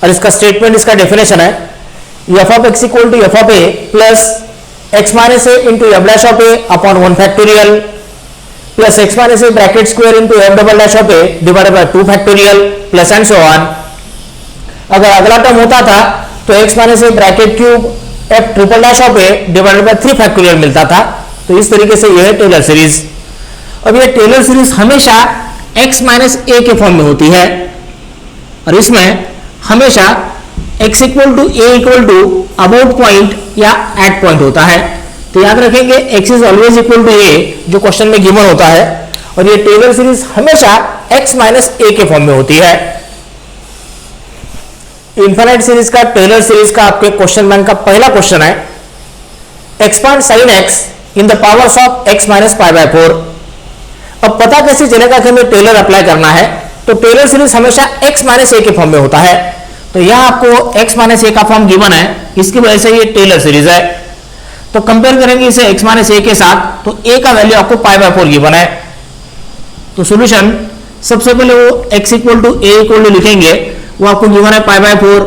और इसका स्टेटमेंट, इसका डेफिनेशन है f of x equal to f of a plus x minus a into f dash of a upon 1 factorial plus x minus a bracket square into f double dash of a divided by 2 factorial plus and so on. अगर अगला term होता था तो x minus a bracket cube f triple dash of a divided by 3 factorial मिलता था। तो इस तरीके से यह है टेलर सीरीज। अब ये टेलर सीरीज हमेशा x माइनस ए के फॉर्म में होती है, और इसमें हमेशा x equal to a equal to about point या एट पॉइंट होता है। तो याद रखेंगे x is always equal to a, जो क्वेश्चन में गिवन होता है, और ये टेलर सीरीज हमेशा x माइनस ए के फॉर्म में होती है। इनफाइनाइट सीरीज का, टेलर सीरीज का आपके क्वेश्चन बैंक का पहला क्वेश्चन है expand sine x in the powers of x minus pi by 4। अब पता कैसे चलेगा कि हमें टेलर अप्लाई करना है? तो टेलर सीरीज हमेशा x माइनस ए के फॉर्म में होता है, तो यहां आपको x माइनस ए का फॉर्म गिवन है, इसकी वजह से ये टेलर सीरीज है। तो कंपेयर करेंगे इसे x माइनस ए के साथ, तो a का वैल्यू आपको पाई बाय 4 गिवन है। तो सॉल्यूशन सबसे पहले वो x equal to a equal to लिखेंगे, वो आपको गिवन है पाई बाय 4।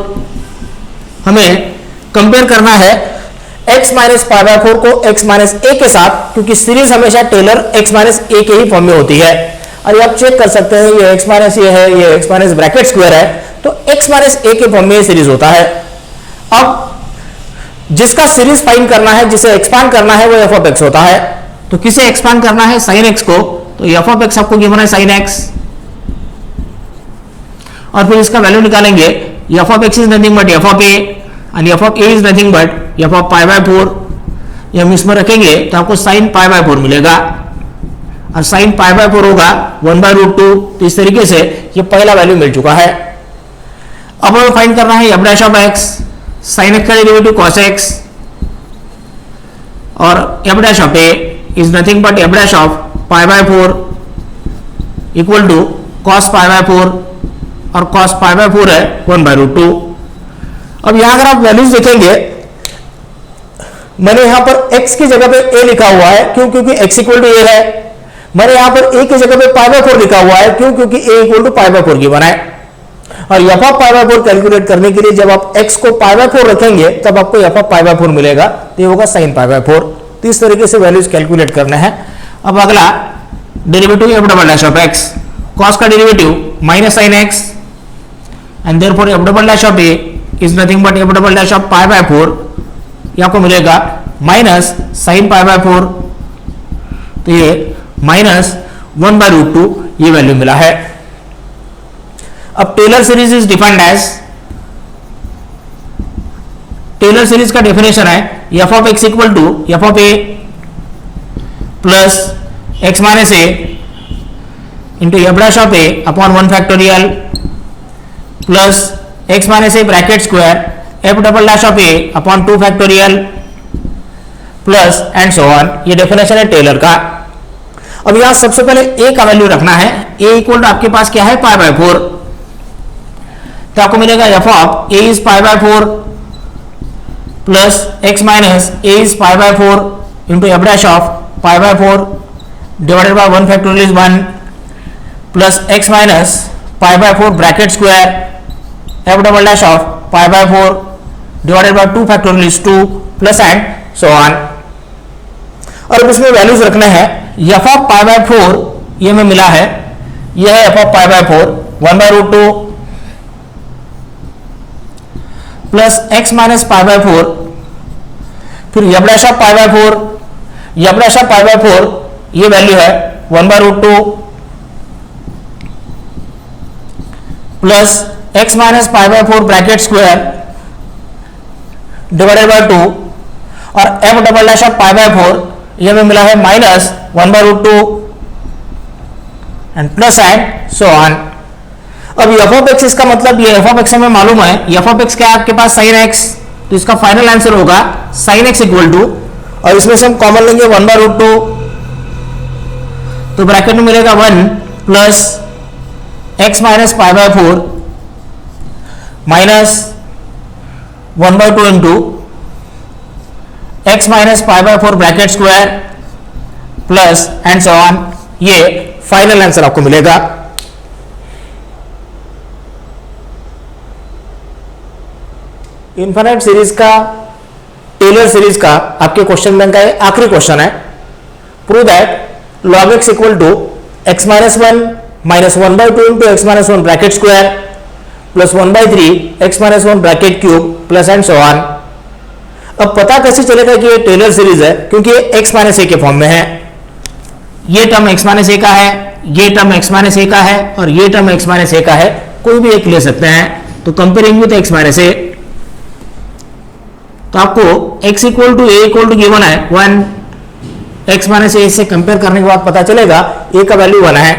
हमें कंपेयर करना है x माइनस पाई बाय 4 को x माइनस ए के साथ, क्योंकि सीरीज हमेशा टेलर x माइनस ए के ही फॉर्म में होती है। और आप चेक कर सकते हैं ये x माइनस ए है, ये x माइनस ब्रैकेट स्क्वायर है, तो x माइनस ए के फॉर्म में सीरीज होता है। अब जिसका सीरीज फाइंड करना है, जिसे एक्सपांड करना है, वो एफ ऑफ एक्स होता है। तो किसे एक्सपांड करना है? साइन एक्स को, तो एफ ऑफ एक्स आपको गिवन है साइन एक्स, और फिर इसका वैल्यू निकालेंगे। F of x is nothing but F of A, and F of a is nothing but F of pi by 4। ये हम इसमें रखेंगे तो आपको साइन पाई बाय 4 मिलेगा, और साइन पाई बाय 4 होगा 1 बाय रूट 2। तो इस तरीके से ये पहला वैल्यू मिल चुका है। अब हमें फाइंड करना है f dash of x, sine x का डेरिवेटिव कॉस एक्स, और f dash of a is nothing but f dash of pi by 4 equal to cos pi by 4, और कॉस पाई बाय 4 है 1 बाय रूट 2। अब यहां अगर आप values देखेंगे, मैंने यहां पर x की जगह पे a लिखा हुआ है, क्यों? क्योंकि x इक्वल टू a है। मैंने यहां पर a की जगह पे पाई बाय 4 लिखा हुआ है, क्यों? क्योंकि a equal to pi by 4 given है। और f of pi by 4 calculate करने के लिए जब आप x को पाई बाय 4 रखेंगे तब आपको एफ ऑफ पाई बाय 4 मिलेगा, तो ये होगा साइन पाई बाय 4। तो इस तरीके से वैल्यूज कैलकुलेट करने हैं। अब अगला derivative f double dash of x, cos का derivative minus sine x, and therefore f double dash of a is nothing but f double dash of pi by 4, ये आपको मिलेगा माइनस साइन पाई बाय 4, तो ये minus 1 by root 2 ये value मिला है। अब Taylor series is defined as, Taylor series का डेफिनेशन है f of x equal to f of a plus x minus a into f dash of a upon 1 factorial plus x minus a bracket square f double dash of a upon 2 factorial plus and so on. ये definition है Taylor का। अब यहां सबसे पहले a का value रखना है। a इक्वल टू आपके पास क्या है? पाई बाय 4, तो आपको मिलेगा F of a is pi by 4 plus x minus a is pi by 4 into f dash of pi by 4 divided by 1 factorial is 1 plus x minus pi by 4 bracket square f double dash of pi by 4 divided by 2 factorial is 2 plus and so on. और अब इसमें values रखना है. f of pi by 4 ये हमें मिला है, यह है f of pi by 4 1 by root 2 plus x minus pi by 4, फिर f dash of pi by 4, f dash of pi by 4 ये वैल्यू है 1 by root 2 plus x minus pi by 4 bracket square divided by 2 और f double dash of pi by 4 ये हमें मिला है minus 1 by root 2 and plus and so on. अब f of x इसका मतलब ये f of x हमें मालूम है, f of x क्या है आपके पास sin x, तो इसका फाइनल आंसर होगा sin x इक्वल टू, और इसमें से हम कॉमन लेंगे 1 by root 2, तो ब्रैकेट में मिलेगा 1 plus x minus pi by 4 minus 1 by 2 into x minus pi by 4 bracket square plus and so on. ये फाइनल आंसर आपको मिलेगा. इनफाइनाइट सीरीज का, टेलर सीरीज का आपके क्वेश्चन बैंक का आखिरी क्वेश्चन है. Prove that log x equal to x minus 1 minus 1 by 2 into x minus 1 bracket square plus 1 by 3 x minus 1 bracket cube plus and so on. अब पता कैसे चलेगा कि ये टेलर सीरीज है, क्योंकि ये x माइनस ए के फॉर्म में है. ये टर्म x माइनस ए का है, ये टर्म x माइनस ए का है और ये टर्म x माइनस ए का है. कोई भी एक ले सकते हैं. तो comparing with x minus a, तो आपको x equal to a equal to given है 1, x माइनस ए से कंपेयर करने के बाद पता चलेगा a का वैल्यू 1 है.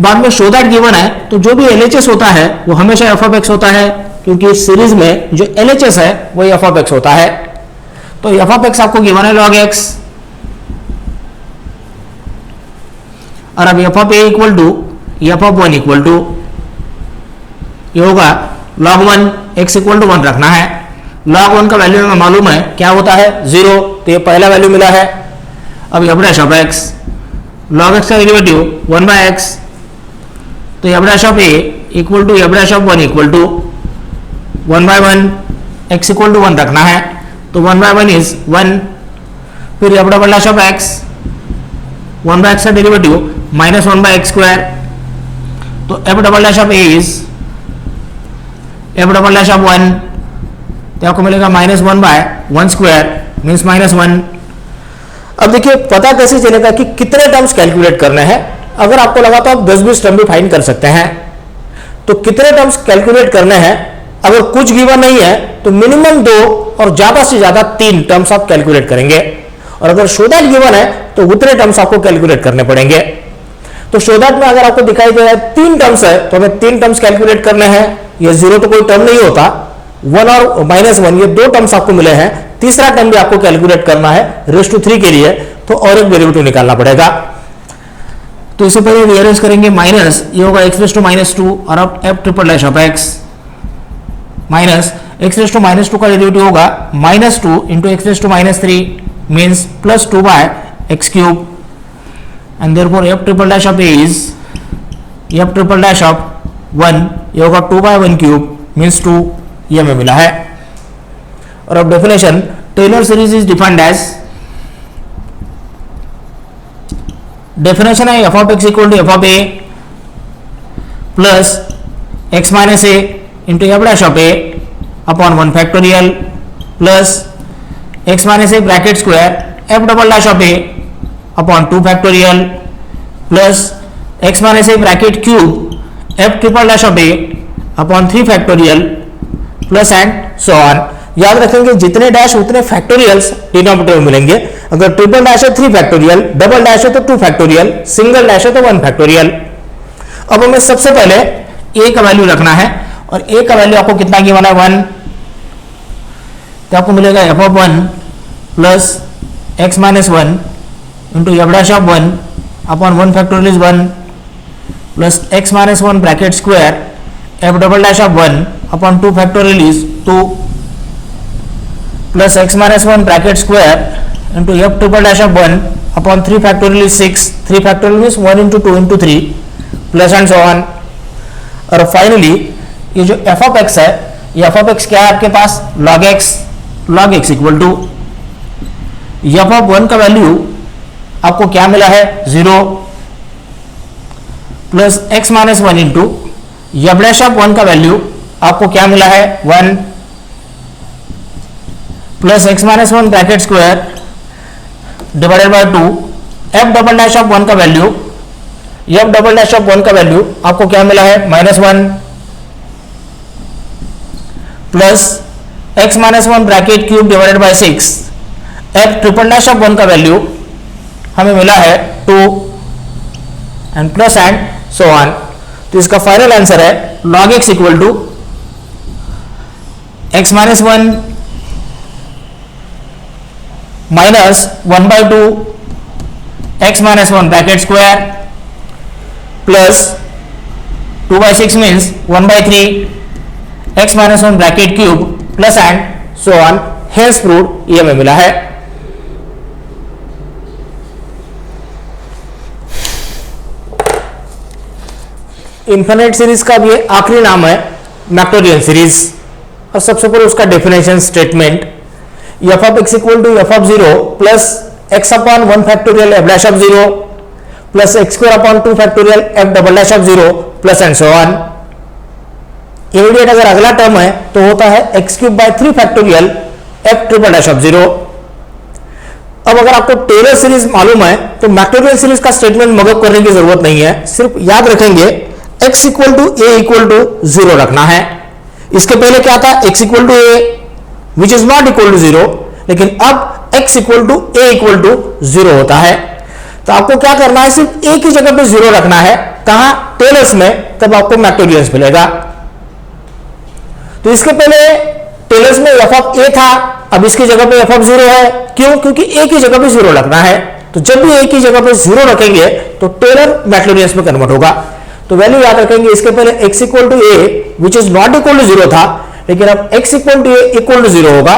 बाद में शो दैट गिवन है, तो जो भी LHS होता है वो हमेशा f of x होता है, क्योंकि इस सीरीज में जो LHS है वो f of x होता है. तो f of x आपको गिवन है log x, और अब f of a equal to f of 1 equal to ये होगा log 1, x इक्वल टू 1 रखना है. log 1 का वैल्यू हमें मालूम है क्या होता है 0, तो ये पहला वैल्यू मिला है. अब f dash of x, log x का डेरिवेटिव 1 by x, तो f dash of a equal to f dash of 1 equal to 1 by 1, x equal to 1 रखना है, तो 1 by 1 इज 1. फिर f double dash of x, 1 by x का derivative minus 1 by x square, तो f double dash of a is f double dash of 1, तो आपको मिलेगा minus 1 by 1 square means minus 1. अब देखिए पता कैसे चलेगा कि कितने टर्म्स कैलकुलेट करने हैं. अगर आपको लगा तो आप 10-20 टर्म भी फाइंड कर सकते हैं. तो कितने टर्म्स कैलकुलेट करने हैं, अगर कुछ गिवन नहीं है तो मिनिमम 2 और ज्यादा से ज्यादा 3 टर्म्स आप कैलकुलेट करेंगे, और अगर शो दैट गिवन है तो उतने टर्म्स आपको कैलकुलेट करने पड़ेंगे. तो शो दैट में अगर आपको दिखाई दे रहा है 3 टर्म्स है, तो हमें 3 टर्म्स कैलकुलेट करने हैं. ये 0 तो कोई टर्म नहीं होता, 1 और माइनस 1 ये 2 टर्म्स आपको मिले हैं. तीसरा टर्म भी आपको कैलकुलेट करना है रेज़ टू 3 के लिए, तो और एक डेरिवेटिव निकालना पड़ेगा. तो इससे पहले रीअरेंज करेंगे. माइनस ये होगा x रेज़ टू माइनस 2 और अब f triple dash of x minus x raise to minus 2 का डेरिवेटिव होगा minus 2 into x raise to minus 3 means plus 2 by x cube, and therefore f triple dash of a is f triple dash of 1, ये होगा 2 by 1 cube means 2. ये हमें मिला है. और अब definition, Taylor series is defined as, definition है f of x equal to f of a plus x minus a into f dash of a upon 1 factorial plus x minus a bracket square f double dash of a upon 2 factorial plus x minus a bracket cube f triple dash of a upon 3 factorial plus and so on. याद रखेंगे जितने dash उतने factorials denominator में मिलेंगे. अगर triple dash है 3 factorial, double dash है तो 2 फैक्टोरियल, सिंगल डैश है तो 1 फैक्टोरियल. अब हमें सबसे पहले a का वैल्यू रखना है, और a का वैल्यू आपको कितना गिवन है 1, तो आपको मिलेगा f of 1 plus x minus 1 into f dash of 1 upon 1 factorial is 1 plus x minus 1 bracket square f double dash of 1 upon 2 factorial is 2 plus x minus 1 bracket square into f triple dash of 1 upon 3 factorial is 6. 3 factorial means 1 into 2 into 3 plus and so on. और finally ये जो F of x है, ये F of x क्या है आपके पास, log x equal to f of 1 का वैल्यू आपको क्या मिला है 0 plus x minus 1 into f dash of 1 का वैल्यू आपको क्या मिला है 1 plus x minus 1 bracket square divided by 2 f double dash of 1 का value, f double dash of 1 का वैल्यू आपको क्या मिला है -1 plus x minus 1 bracket cube divided bye 6 f triple dash of 1 का वैल्यू हमें मिला है 2 and plus and so on. तो इसका फाइनल आंसर है log x equal to x minus 1 minus 1/2 x minus 1 bracket square plus 2/6 means 1/3 x minus 1 bracket cube plus and so on. Hence proved ये हमें मिला है। इन्फिनिट सीरीज का भी आखिरी नाम है मैक्टोरियल सीरीज। और सबसे पहले उसका definition statement, f of x equal to f of 0 plus x upon 1 factorial f dash of 0 plus x square upon 2 factorial f double dash of 0 plus and so on. Immediate अगर अगला term है तो होता है x cube by 3 factorial f triple dash of 0। अब अगर आपको Taylor series मालूम है तो मैक्टोरियल सीरीज का स्टेटमेंट मगअप करने की जरूरत नहीं है, सिर्फ याद रखेंगे x equal to a equal to 0 रखना है। इसके पहले क्या था, x equal to a which is not equal to 0, लेकिन अब x equal to a equal to 0 होता है। तो आपको क्या करना है, सिर्फ ए की जगह पे 0 रखना है। कहां, टेलर्स में, तब आपको मैक्टोरियल्स मिलेगा। तो इसके पहले टेलर्स में एफ ऑफ ए था, अब इसकी जगह पे एफ ऑफ 0 है। क्यों, क्योंकि ए की जगह पे 0 रखना है। तो जब भी ए की जगह पे 0 रखेंगे तो टेलर मैक्टोरियल्स में कन्वर्ट होगा। तो वैल्यू याद रखेंगे, इसके पहले x equal to a which is not equal to 0 था, लेकिन अब x equal to a equal to 0 होगा।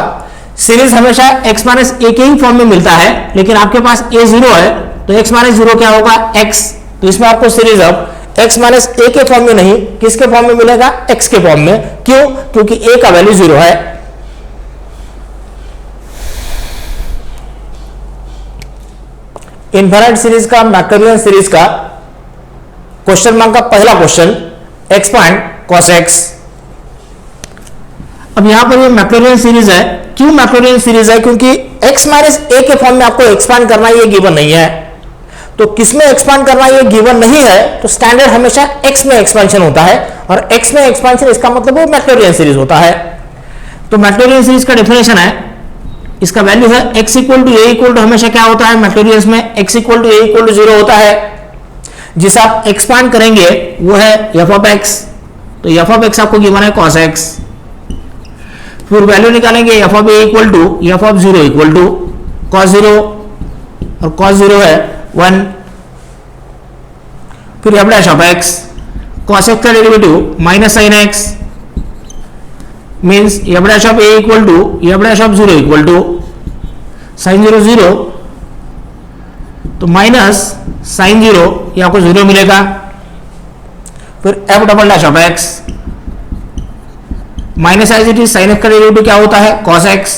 सीरीज हमेशा x माइनस ए के ही फॉर्म में मिलता है, लेकिन आपके पास a 0 है तो x माइनस 0 क्या होगा x। तो इसमें आपको सीरीज अब x माइनस ए के फॉर्म में नहीं, किसके फॉर्म में मिलेगा, x के फॉर्म में। क्यों, क्योंकि a का वैल्यू 0 है। इनफाइनाइट सीरीज का, मैक्टोरियल सीरीज का क्वेश्चन मार्क का पहला क्वेश्चन, एक्सपांड cos x। अब यहां पर ये मैक्टोरियल सीरीज है। क्यों मैक्टोरियल सीरीज है, क्योंकि x माइनस ए के फॉर्म में आपको एक्सपांड करना ये गिवन नहीं है। तो किसमें एक्सपांड करना ये गिवन नहीं है, तो स्टैंडर्ड हमेशा x में एक्सपेंशन होता है, और x में एक्सपेंशन इसका मतलब वो मैक्टोरियल सीरीज होता है। तो मैक्टोरियल सीरीज का डेफिनेशन है, इसका वैल्यू है x equal to a equal to, हमेशा क्या होता है मैक्टोरियल्स में, x equal to a equal to 0 होता है। जिसे आप एक्सपांड करेंगे वो है एफ ऑफ एक्स। तो एफ ऑफ एक्स आपको गिवन है cos x। फिर वैल्यू निकालेंगे f of a equal to f of 0 equal to cos 0, और cos 0 है 1। फिर f dash of x, cos x का derivative minus sine x means f dash of a equal to f dash of 0 equal to sine 0 0, तो minus sign 0 ये आपको 0 मिलेगा। फिर f double dash of x minus as it is sine x का derivative क्या होता है cos x।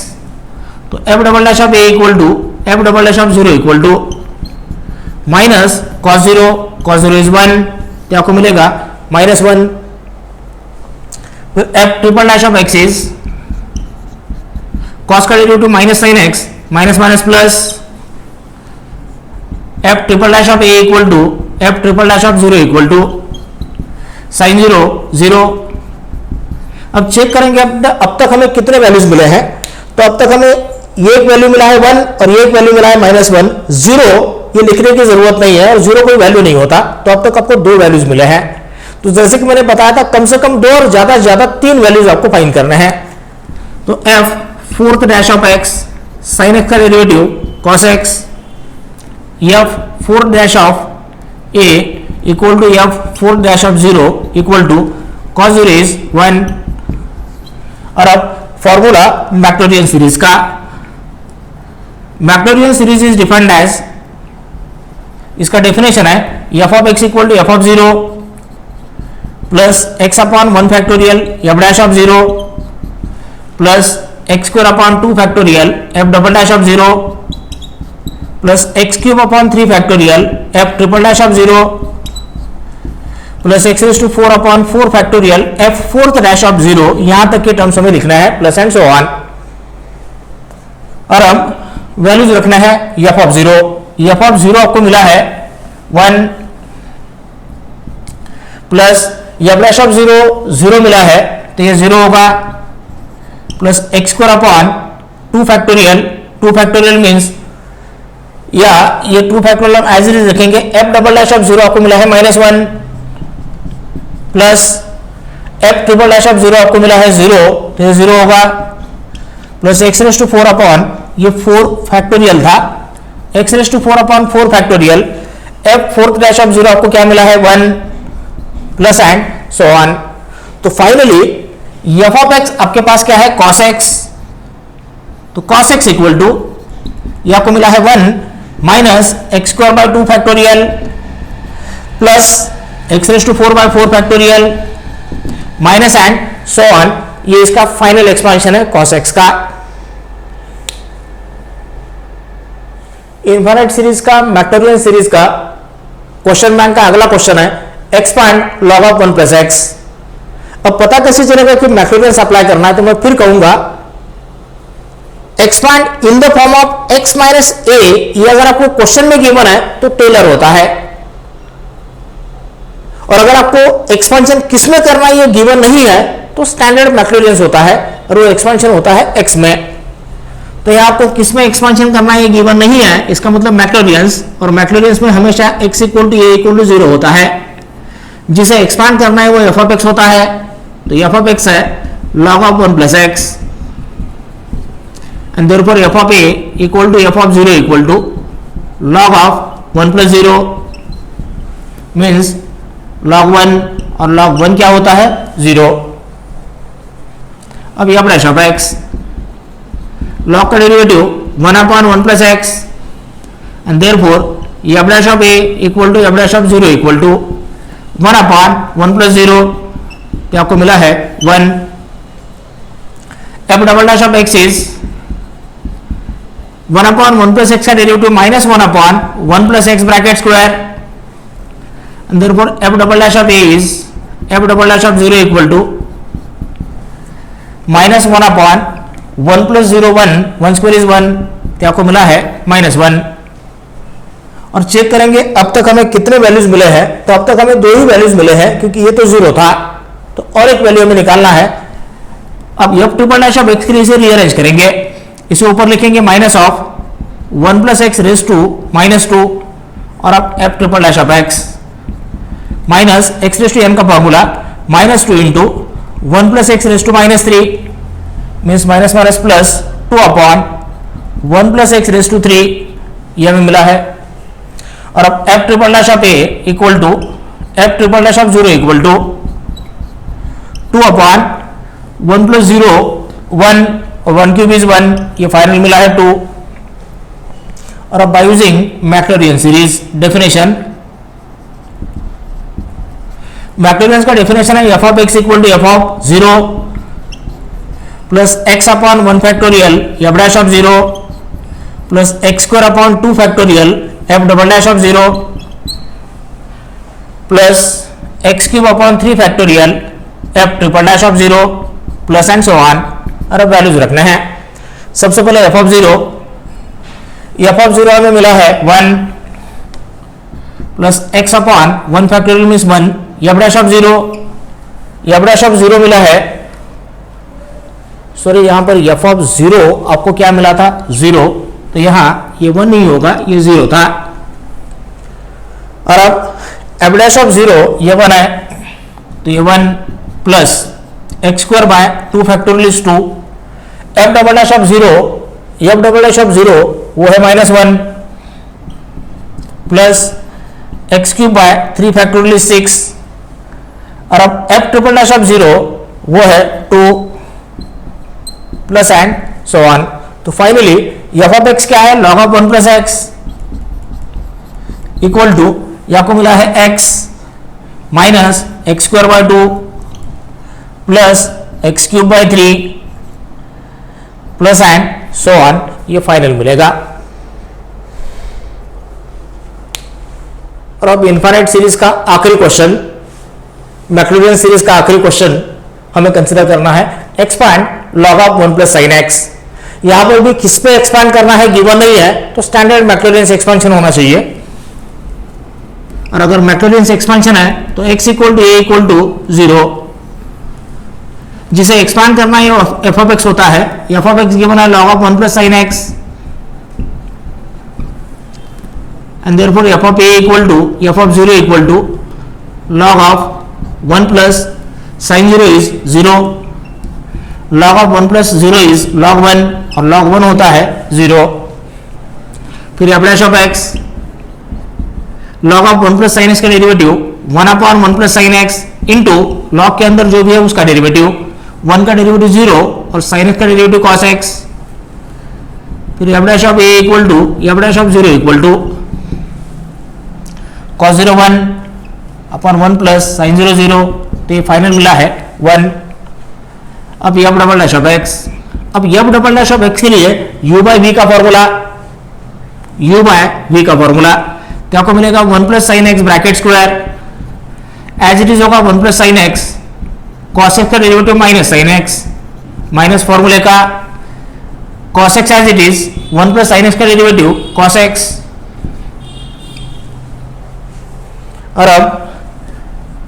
तो f double dash of a equal to f double dash of 0 equal to minus cos 0 is 1, तो आपको मिलेगा -1। फिर f triple dash of x is cos का derivative minus sine x, minus minus plus, f triple dash of a equal to f triple dash of 0 equal to sine 0 0। अब check करेंगे अब तक हमें कितने वैल्यूज मिले हैं। तो अब तक हमें ये एक वैल्यू मिला है 1 और ये एक वैल्यू मिला है -1। 0 ये लिखने की जरूरत नहीं है, और 0 कोई वैल्यू नहीं होता। तो अब तक आपको 2 वैल्यूज मिले हैं। तो जैसे कि मैंने बताया था, कम से कम 2 और ज्यादा से ज्यादा 3 वैल्यूज आपको फाइंड करने हैं। तो f fourth dash of x sine x का derivative cos x, f fourth dash of a equal to f fourth dash of 0 equal to cos 0 is 1। और अब फॉर्मूला मैक्टोरियल सीरीज का, Maclaurin series is defined as, इसका definition है f of x equal to f of 0 plus x upon 1 factorial f dash of 0 plus x square upon 2 factorial f double dash of 0 plus x cube upon 3 factorial f triple dash of 0 plus x raise to 4 upon 4 factorial f fourth dash of 0। यहां तक के terms हमें लिखना है plus and so on. और अब values रखना है एफ ऑफ 0। एफ ऑफ 0 आपको मिला है 1 प्लस एफ डैश ऑफ 0 0 मिला है तो ये 0 होगा plus x square upon 2 factorial means या ये 2 फैक्टोरियल एज इट इज रखेंगे। एफ डबल डैश ऑफ 0 आपको मिला है -1 plus f triple dash of 0 आपको मिला है 0 तो ये 0 होगा plus x raise to 4 upon ये 4 फैक्टोरियल था x raise to 4 upon 4 factorial f fourth dash of 0 आपको क्या मिला है 1 प्लस एंड सो ऑन। तो फाइनली एफ ऑफ एक्स आपके पास क्या है कॉस एक्स। तो कॉस एक्स इक्वल टू ये आपको मिला है 1 minus x square by 2 factorial plus x raise to 4 by 4 factorial minus and so on. ये इसका फाइनल एक्सपांशन है कॉस एक्स का। इनफाइनाइट सीरीज का मैक्टोरियल सीरीज का क्वेश्चन बैंक का अगला क्वेश्चन है expand log of 1 plus x. अब पता कैसे चलेगा कि मैक्टोरियल अप्लाई करना है तो मैं फिर कहूंगा expand in the form of x minus a. ये अगर आपको क्वेश्चन में गिवन है तो टेलर होता है और अगर आपको एक्सपेंशन किस में करना है ये गिवन नहीं है तो स्टैंडर्ड मैक्टोरियल होता है और वो एक्सपेंशन होता है एक्स में। तो यहां आपको किस में एक्सपेंशन करना है ये गिवन नहीं है, इसका मतलब मैक्टोरियल्स, और मैक्टोरियल्स में हमेशा x equal to a equal to 0 होता है। जिसे एक्सपांड करना है वो एफ ऑफ एक्स होता है। तो एफ ऑफ एक्स है log of 1 plus x and therefore f of a equal to f of 0 equal to log of 1 plus 0 means log 1 और log 1 क्या होता है 0। अब f dash of x log का derivative 1 upon 1 plus x and therefore f dash of a equal to f dash of 0 equal to 1 upon 1 plus 0 तो आपको मिला है 1। F double dash of x is 1 upon 1 plus x का derivative minus 1 upon 1 plus x bracket square and therefore f double dash of a is F double dash of 0 equal to minus 1 upon 1 plus 0 1 square is 1 तो आपको मिला है -1। और check करेंगे अब तक हमें कितने वैल्यूज मिले हैं। तो अब तक हमें 2 ही वैल्यूज मिले हैं क्योंकि ये तो 0 था, तो और एक वैल्यू हमें निकालना है। अब f triple dash of x के लिए इसे रीअरेंज करेंगे। इसे ऊपर लिखेंगे minus of 1 plus x raise to -2 और अब f triple dash of x minus x raise to n का formula -2 into 1 plus x raise to -3 means minus minus plus 2 upon 1 plus x raise to 3 ये हमें मिला है। और अब f triple dash of a equal to f triple dash of 0 equal to 2 upon 1 plus 0 1 और 1 cube is 1 ये final मिला है 2। और अब by using Maclaurin series definition, Maclaurin का डेफिनेशन है f of x equal to f of 0 plus x upon 1 factorial f dash of 0 plus x square upon 2 factorial f double dash of 0 plus x cube upon 3 factorial f triple dash of 0 plus and so on. और अब values रखने हैं। सबसे पहले F of 0 हमें मिला है 1 plus x upon 1 factorial means 1 F dash of 0 मिला है, सॉरी यहां पर एफ ऑफ 0 आपको क्या मिला था 0, तो यहां ये 1 नहीं होगा ये 0 था। और अब एफ डैश ऑफ 0 ये 1 है तो ये 1 plus x square by 2 factorial is 2 f double dash of 0 वो है -1 plus x cube by 3 factorial is 6 और अब एफ ट्रिपल डैश ऑफ 0 वो है 2 प्लस एंड सो ऑन। तो फाइनली एफ ऑफ एक्स क्या है log of 1 plus x equal to आपको मिला है x minus x square by 2 plus x cube by 3 plus and so on, ये final मिलेगा। और अब इनफाइनाइट सीरीज का आखिरी क्वेश्चन, मैक्लॉरिन सीरीज का आखिरी क्वेश्चन हमें कंसीडर करना है, expand log of 1 plus sine x. यहां पर भी किस पे एक्सपांड करना है गिवन नहीं है, तो स्टैंडर्ड मैक्लॉरिन एक्सपेंशन होना चाहिए। और अगर मैक्लॉरिन एक्सपेंशन है तो x equal to a equal to 0, जिसे एक्सपांड करना है एफ ऑफ एक्स होता है। एफ ऑफ एक्स गिवन है log of 1 plus sine x, and therefore f of a equal to f of 0 equal to log of 1 plus sin 0 is 0, log of 1 plus 0 is log 1 और log 1 होता है 0। फिर f dash of x log of 1 plus sin x का derivative 1 upon 1 plus sin x into log के अंदर जो भी है उसका डेरिवेटिव, 1 का डेरिवेटिव 0 और sin x का डेरिवेटिव cos x। फिर f dash of a equal to f dash of 0 equal to cos 0 1 upon 1 plus sine 0 0, तो ये फाइनल मिला है 1। अब f double dash of x, अब f double dash of x के लिए u बाई वी का फॉर्मूला, u बाय वी का फॉर्मूला, तो आपको मिलेगा 1 plus sine x bracket square, as it is होगा 1 plus sine x, cos x का derivative minus sine x, minus फॉर्मूले का cos x as it is 1 plus sine x का derivative cos x. और अब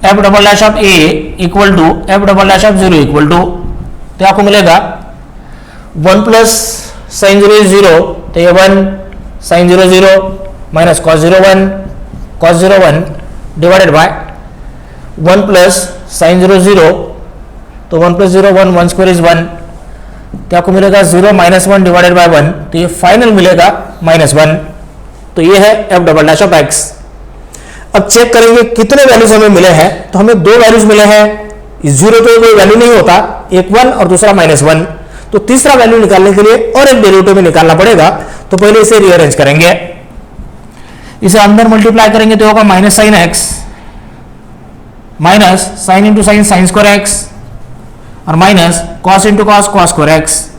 f double dash of a equal to f double dash of 0 equal to, तो आपको मिलेगा 1 plus sine 0 is 0, तो ये 1 sine 0 0 minus cos 0 1 cos 0 1 divided by 1 plus sine 0 0, तो 1 plus 0 1 1 square is 1, तो आपको मिलेगा 0 माइनस 1 डिवाइडेड बाय 1, तो ये फाइनल मिलेगा -1। तो ये है F double dash of x. अब चेक करेंगे कितने वैल्यूज हमें मिले हैं, तो हमें 2 वैल्यूज मिले हैं, 0 तो कोई वैल्यू नहीं होता, एक 1 और दूसरा -1, तो तीसरा वैल्यू निकालने के लिए और एक डेरिवेटिव में निकालना पड़ेगा। तो पहले इसे रीअरेंज करेंगे, इसे अंदर मल्टीप्लाई करेंगे तो होगा minus sine x minus sine into sine sine square x और minus cos into cos cos square x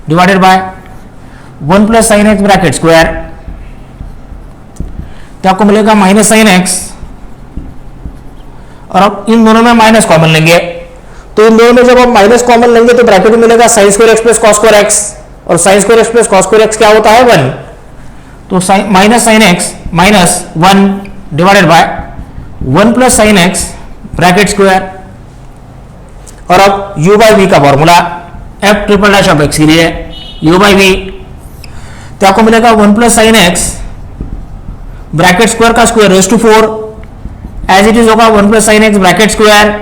divided by 1 plus sine x bracket square, तो आपको मिलेगा माइनस साइन एक्स। और अब इन दोनों में माइनस कॉमन लेंगे, तो इन दोनों में जब आप माइनस कॉमन लेंगे तो ब्रैकेट में मिलेगा sine square x plus cos square x, और sine square x plus cos square x क्या होता है 1, तो minus sine x minus 1 divided by 1 plus sine x bracket square. और अब u बाई वी का formula f triple dash of x के लिए u बाई वी, तो आपको मिलेगा 1 plus sine x bracket square का square raise to 4, as it is होगा 1 plus sine x bracket square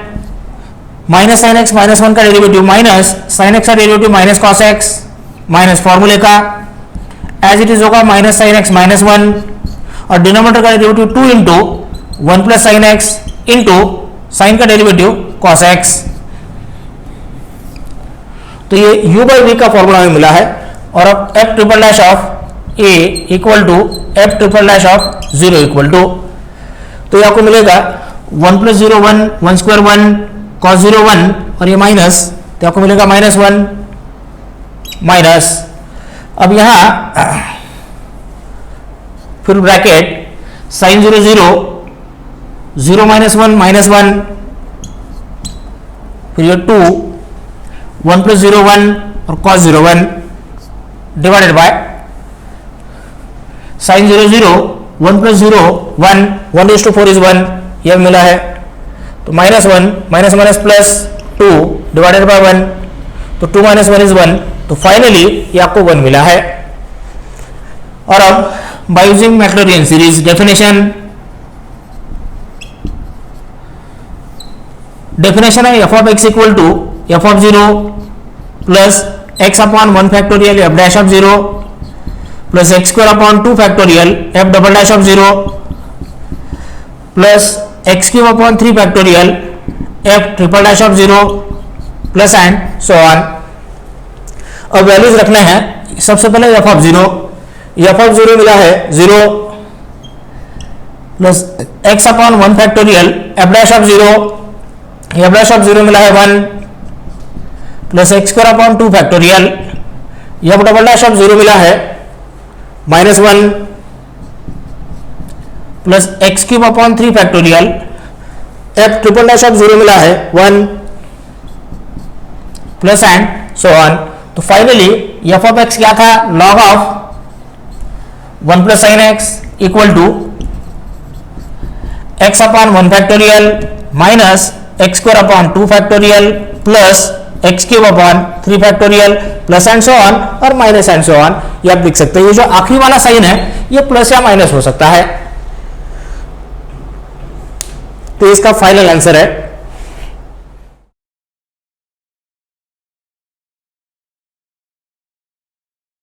minus sine x minus 1 का derivative minus sine x का derivative minus cos x minus फॉर्मूले का as it is होगा minus sine x minus 1 और denominator का derivative 2 into 1 plus sine x into sine का derivative cos x. तो ये u बाई वी का फॉर्मूला हमें मिला है। और अब f triple dash of a equal to f triple dash of 0 equal to, तो ये आपको मिलेगा 1 प्लस 0 1 1 स्क्वायर 1 कॉस 0 1 और ये माइनस, तो आपको मिलेगा -1 माइनस। अब यहां फिर ब्रैकेट साइन 0 0 0 माइनस 1 -1, फिर ये 2 1 प्लस 0 1 और cos 0 1 divided by sine 0 0 1 plus 0 1 1 raise to 4 is 1, यह मिला है, तो -1 minus minus plus 2 divided by 1, तो 2 माइनस 1 इज 1, तो फाइनली ये आपको 1 मिला है। और अब by using Maclaurin series definition है f of x equal to f of 0 plus x upon 1 factorial f dash of 0 plus x square upon 2 factorial f double dash of 0 plus x cube upon 3 factorial f triple dash of 0 plus and so on. अब values रखने हैं, सबसे पहले F of 0 मिला है 0, plus x upon 1 factorial f dash of 0, f dash of 0 मिला है 1, plus x square upon 2 factorial, f double dash of 0 मिला है -1, plus x cube upon 3 factorial, f triple dash of 0 मिला है 1, प्लस एंड सो ऑन। तो finally f of x क्या था, log of 1 plus sine x equal to x upon 1 factorial minus x square upon 2 factorial plus x cube upon 3 factorial plus and so on और minus and so on. ये आप लिख सकते हैं। ये जो आखिरी वाला साइन है ये प्लस या माइनस हो सकता है। तो इसका फाइनल आंसर है